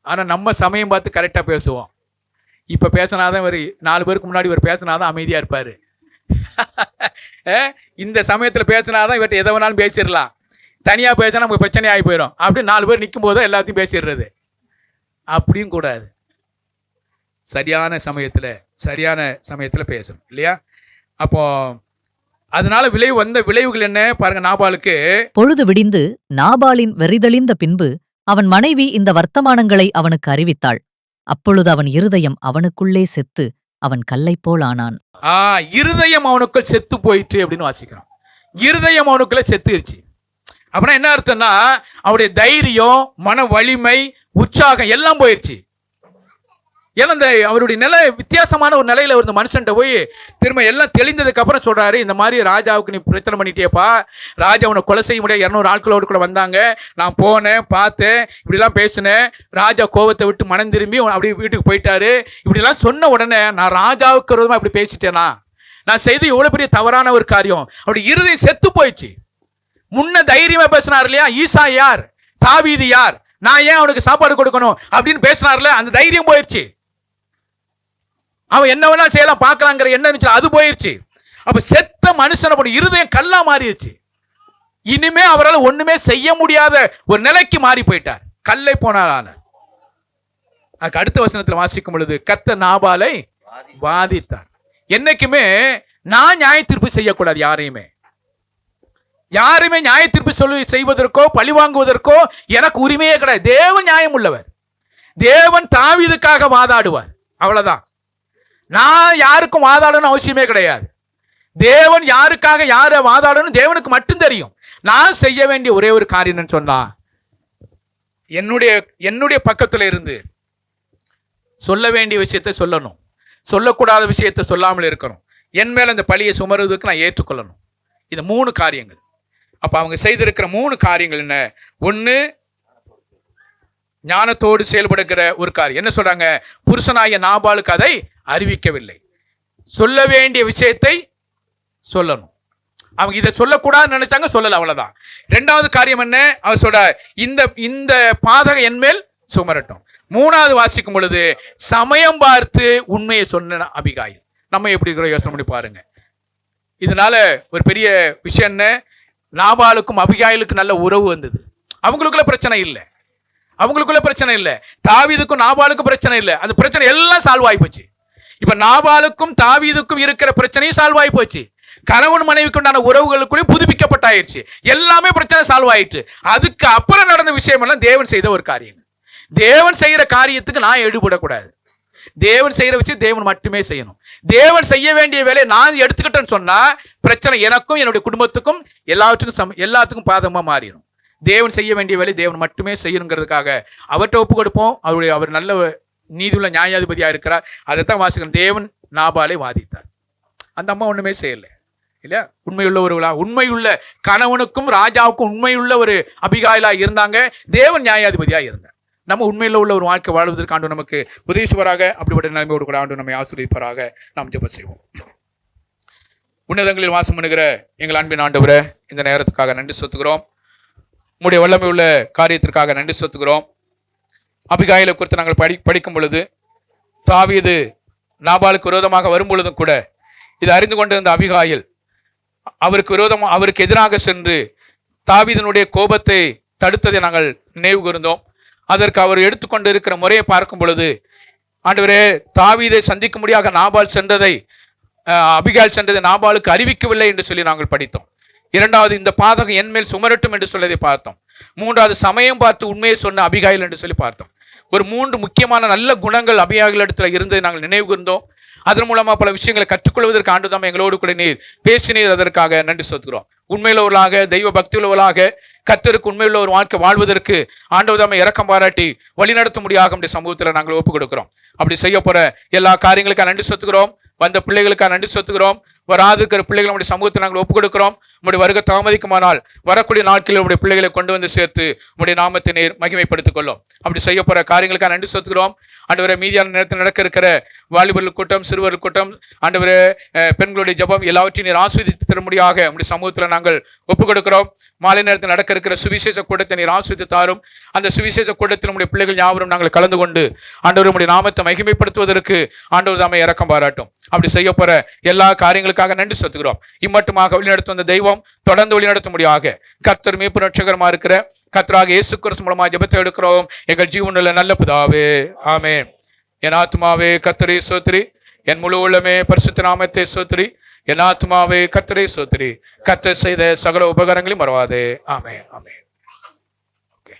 ஆனா நம்ம சமயம் பார்த்து கரெக்டா பேசுவோம். இப்ப பேசினாதான் இவர் 4 பேருக்கு முன்னாடி இவர் பேசினாதான் அமைதியா இருப்பாரு. இந்த சமயத்துல பேசினாதான் இவர்கிட்ட எதை வேணாலும் பேசிடலாம். தனியா பேசினா நமக்கு பிரச்சனை ஆகி போயிடும். அப்படி 4 பேர் நிற்கும் போது எல்லாத்தையும் பேசிடுறது. அப்படியும் கூடாது. சரியான சமயத்துல பேசணும், இல்லையா? அப்போ அதனால விளைவுகள் என்ன பாருங்க. நாபாலுக்கு பொழுது விடிந்து நாபாலின் வெறிதளிந்த பின்பு அவன் மனைவி இந்த வர்த்தமானங்களை அவனுக்கு அறிவித்தாள். அப்பொழுது அவன் இருதயம் அவனுக்குள்ளே செத்து அவன் கல்லை போல் ஆனான். இருதயம் அவனுக்குள் செத்து போயிட்டு அப்படின்னு வாசிக்கிறோம். இருதயம் அவனுக்குள்ள செத்துருச்சு. அப்படின்னா என்ன அர்த்தம்னா அவருடைய தைரியம், மன வலிமை, உற்சாகம் எல்லாம் போயிடுச்சு. ஏன்னா அவருடைய நிலை வித்தியாசமான ஒரு நிலையில ஒரு மனுஷன்ட்ட போய் திரும்ப எல்லாம் தெளிந்ததுக்கு அப்புறம் சொல்றாரு, இந்த மாதிரி ராஜாவுக்கு நீ பிரச்சனை பண்ணிட்டேப்பா, ராஜா உன்னை கொலை செய்ய முடியாது, 200 ஆட்களோடு கூட வந்தாங்க, நான் போனேன், பார்த்தேன், இப்படிலாம் பேசினேன், ராஜா கோபத்தை விட்டு மனம் திரும்பி அப்படி வீட்டுக்கு போயிட்டாரு. இப்படிலாம் சொன்ன உடனே நான் ராஜாவுக்கு விரோதமா இப்படி பேசிட்டேனா, நான் செய்து எவ்வளவு பெரிய தவறான ஒரு காரியம். அப்படி இருதயம் செத்து போயிடுச்சு. முன்ன தைரியமா பேசினார் இல்லையா, ஈசா யார், தாவீது யார், நான் ஏன் அவனுக்கு சாப்பாடு கொடுக்கணும் அப்படின்னு பேசினார்ல, அந்த தைரியம் போயிடுச்சு. அவன் என்ன வேணா செய்யலாம் பார்க்கலாங்கிற என்ன அது போயிருச்சு. அப்ப செத்த மனுஷன இருதயம் கல்லா மாறிடுச்சு. இனிமே அவரால் ஒண்ணுமே செய்ய முடியாத ஒரு நிலைக்கு மாறி போயிட்டார். கல்லை போனாலான. அதுக்கு அடுத்த வசனத்தில் வாசிக்கும் பொழுது கர்த்தர் நாபாலை வாதித்தார். என்னைக்குமே நான் நியாய தீர்ப்பு செய்யக்கூடாது. யாருமே நியாய தீர்ப்பு செய்வதற்கோ பழி வாங்குவதற்கோ எனக்கு உரிமையே கிடையாது. தேவன் நியாயம் உள்ளவர். தேவன் தாவீதுக்காக வாதாடுவார், அவ்வளவுதான். நான் யாருக்கும் வாதாடணும் அவசியமே கிடையாது. தேவன் யாருக்காக யாரை வாதாடணும் தேவனுக்கு மட்டும் தெரியும். நான் செய்ய வேண்டிய ஒரே ஒரு காரியம் சொன்னா, என்னுடைய பக்கத்துல இருந்து சொல்ல வேண்டிய விஷயத்தை சொல்லணும், சொல்லக்கூடாத விஷயத்தை சொல்லாமல் இருக்கணும், என் மேல அந்த பழியை சுமருவதற்கு நான் ஏற்றுக்கொள்ளணும். இந்த 3 காரியங்கள். அப்ப அவங்க செய்திருக்கிற 3 காரியங்கள் என்ன? ஒண்ணு, ஞானத்தோடு செயல்படுகிற ஒரு காரியம். என்ன சொல்றாங்க? புருஷனாகிய நாபாலுக்கு அதை அறிவிக்கவில்லை. சொல்ல வேண்டிய விஷயத்தை சொல்லணும். அவங்க இதை சொல்லக்கூடாதுன்னு நினைச்சாங்க, சொல்லல, அவ்வளவுதான். 2வது காரியம் என்ன? அவர் சொல்ற, இந்த பாதகம் என் மேல் சுமரட்டும். 3வது வாசிக்கும் பொழுது சமயம் பார்த்து உண்மையை சொன்ன அபிகாயில். நம்ம எப்படி இருக்கிற யோசனை பண்ணி பாருங்க. இதனால ஒரு பெரிய விஷயம் என்ன? நாபாலுக்கும் அபிகாயிலுக்கு நல்ல உறவு வந்தது. அவங்களுக்குள்ள பிரச்சனை இல்லை, அவங்களுக்குள்ள பிரச்சனை இல்லை. தாவீதுக்கும் நாபாலுக்கும் பிரச்சனை இல்லை. அந்த பிரச்சனை எல்லாம் சால்வ் ஆகி போச்சு. இப்ப நாபாலுக்கும் தாவீதுக்கும் இருக்கிற பிரச்சனையும் சால்வ் ஆகி போச்சு. கணவன் மனைவிக்கு உண்டான உறவுகளுக்குள்ளே புதுப்பிக்கப்பட்டாயிருச்சு. எல்லாமே பிரச்சனை சால்வ் ஆயிடுச்சு. அதுக்கு அப்புறம் நடந்த விஷயம் எல்லாம் தேவன் செய்த ஒரு காரியம். தேவன் செய்யற காரியத்துக்கு நான் ஈடுபடக்கூடாது. தேவன் செய்யற வச்சு தேவன் மட்டுமே செய்யணும். தேவன் செய்ய வேண்டிய வேலையை நான் எடுத்துக்கிட்டேன்னு சொன்னா பிரச்சனை எனக்கும் என்னுடைய குடும்பத்துக்கும் எல்லாத்துக்கும் பாதகமா மாறிடும். தேவன் செய்ய வேண்டிய வேலை தேவன் மட்டுமே செய்யணுங்கிறதுக்காக அவர்கிட்ட ஒப்பு கொடுப்போம். அவர் நல்ல நீதியுள்ள நியாயாதிபதியா இருக்கிறார். அதைத்தான் வாசிக்கிறோம். தேவன் நாபாலை வாதித்தார். அந்த அம்மா ஒண்ணுமே செய்யல இல்லையா? உண்மையுள்ள கணவனுக்கும் ராஜாவுக்கும் உண்மையுள்ள ஒரு அபிகாயிலா இருந்தாங்க. தேவன் நியாயாதிபதியா இருந்தார். நம்ம உண்மையில உள்ள ஒரு வாழ்க்கை வாழ்வதற்கு ஆண்டு நமக்கு உதவிசுவராக, அப்படிப்பட்ட நிலைமையோடு கூட ஆண்டு நம்மை ஆசீர்வதிப்பாராக. நாம் ஜெபம் செய்வோம். உன்னதங்களில் வாசம் பண்ணுகிற எங்கள் அன்பின் ஆண்டவரே, இந்த நேரத்துக்காக நன்றி செலுத்துகிறோம். உம்முடைய வல்லமை உள்ள காரியத்திற்காக நன்றி செலுத்துகிறோம். அபிகாயிலை குறித்து நாங்கள் படிக்கும் பொழுது தாவீது நாபாலுக்கு விரோதமாக வரும் பொழுதும் கூட இது அறிந்து கொண்டிருந்த அபிகாயில் அவருக்கு எதிராக சென்று தாவீதினுடைய கோபத்தை தடுத்ததை நாங்கள் நினைவு கூர்ந்தோம். அதற்கு அவர் எடுத்துக்கொண்டு இருக்கிற முறையை பார்க்கும் பொழுது, ஆண்டவரே, தாவீதை சந்திக்க முடியாத நாபால் சென்றதை அபிகாயில் சென்றதை நாபாலுக்கு அறிவிக்கவில்லை என்று சொல்லி நாங்கள் படித்தோம். இரண்டாவது, இந்த பாதகம் என் மேல் சுமரட்டும் என்று சொல்லதை பார்த்தோம். மூன்றாவது, சமயம் பார்த்து உண்மையை சொன்ன அபிகாயில் என்று சொல்லி பார்த்தோம். ஒரு 3 முக்கியமான நல்ல குணங்கள் அபிகாயில் இடத்துல இருந்ததை நாங்கள் நினைவு கூர்ந்தோம். அதன் மூலமா பல விஷயங்களை கற்றுக்கொள்வதற்கு ஆண்டுதான் எங்களோடு கூட நீர் பேசினீர். அதற்காக நன்றி செலுத்துகிறோம். உண்மையுள்ளவர்களாக, தெய்வ பக்தி உள்ளவர்களாக, கர்த்தருக்கு உண்மையுள்ள ஒரு வாழ்க்கை வாழ்வதற்கு ஆண்டவர்தாமே இரக்கம் பாராட்டி வழிநடத்த முடியாத நம்முடைய சமூகத்தில் நாங்கள் ஒப்புக் கொடுக்கிறோம். அப்படி செய்ய போற எல்லா காரியங்களுக்காக நன்றி செலுத்துகிறோம். வந்த பிள்ளைகளுக்காக நன்றி செலுத்துகிறோம். வராதிருக்கிற பிள்ளைகள் நம்முடைய சமூகத்தை நாங்கள் ஒப்புக் கொடுக்கிறோம். உங்களுடைய வருகை தாமதிக்குமானால் வரக்கூடிய நாட்களில் உங்களுடைய பிள்ளைகளை கொண்டு வந்து சேர்த்து உங்களுடைய நாமத்தை நேர் மகிமைப்படுத்திக் கொள்ளும். அப்படி செய்ய போற காரியங்களுக்காக நன்றி செலுத்துகிறோம். ஆண்டவரே, மீதியான நேரத்தில் நடக்க இருக்கிற வாலிபர்கள் கூட்டம், சிறுவர்கள் கூட்டம், ஆண்டவரே, பெண்களுடைய ஜெபம் எல்லாவற்றையும் நீர் ஆஸ்வதித்து தரும்படியாக நம்முடைய சமூகத்தில் நாங்கள் ஒப்புக் கொடுக்கிறோம். மாலை நேரத்தில் நடக்க இருக்கிற சுவிசேஷ கூட்டத்தை நீர் ஆஸ்வதித்து தாரும். அந்த சுவிசேஷ கூட்டத்தில் நம்முடைய பிள்ளைகள் யாவரும் நாங்கள் கலந்து கொண்டு ஆண்டவர் நம்முடைய நாமத்தை மகிமைப்படுத்துவதற்கு ஆண்டவர் தாமே இரக்கம் பாராட்டும். அப்படி செய்ய போற எல்லா காரியங்களுக்காக நன்றி செலுத்துகிறோம். இம்மட்டுமாக வழிநடத்த வந்த தெய்வம் தொடர்ந்து வழிநடத்த முடியாக கர்த்தர் மீட்பு ரட்சகரமா இருக்கிற கர்த்தராக இயேசு கிறிஸ்து மூலமா ஜெபத்தை எடுக்கிறோம். எங்கள் ஜீவனுள்ள நல்ல பிதாவே, ஆமென். என் ஆத்துமாவே கர்த்தரை ஸ்தோத்திரி, என் முழு உள்ளமே பரிசுத்த நாமத்தை ஸ்தோத்திரி. என் ஆத்துமாவே கர்த்தரை ஸ்தோத்திரி, கர்த்தர் செய்த சகல உபகாரங்களையும் மறவாதே. ஆமென், ஆமென். ஓகே.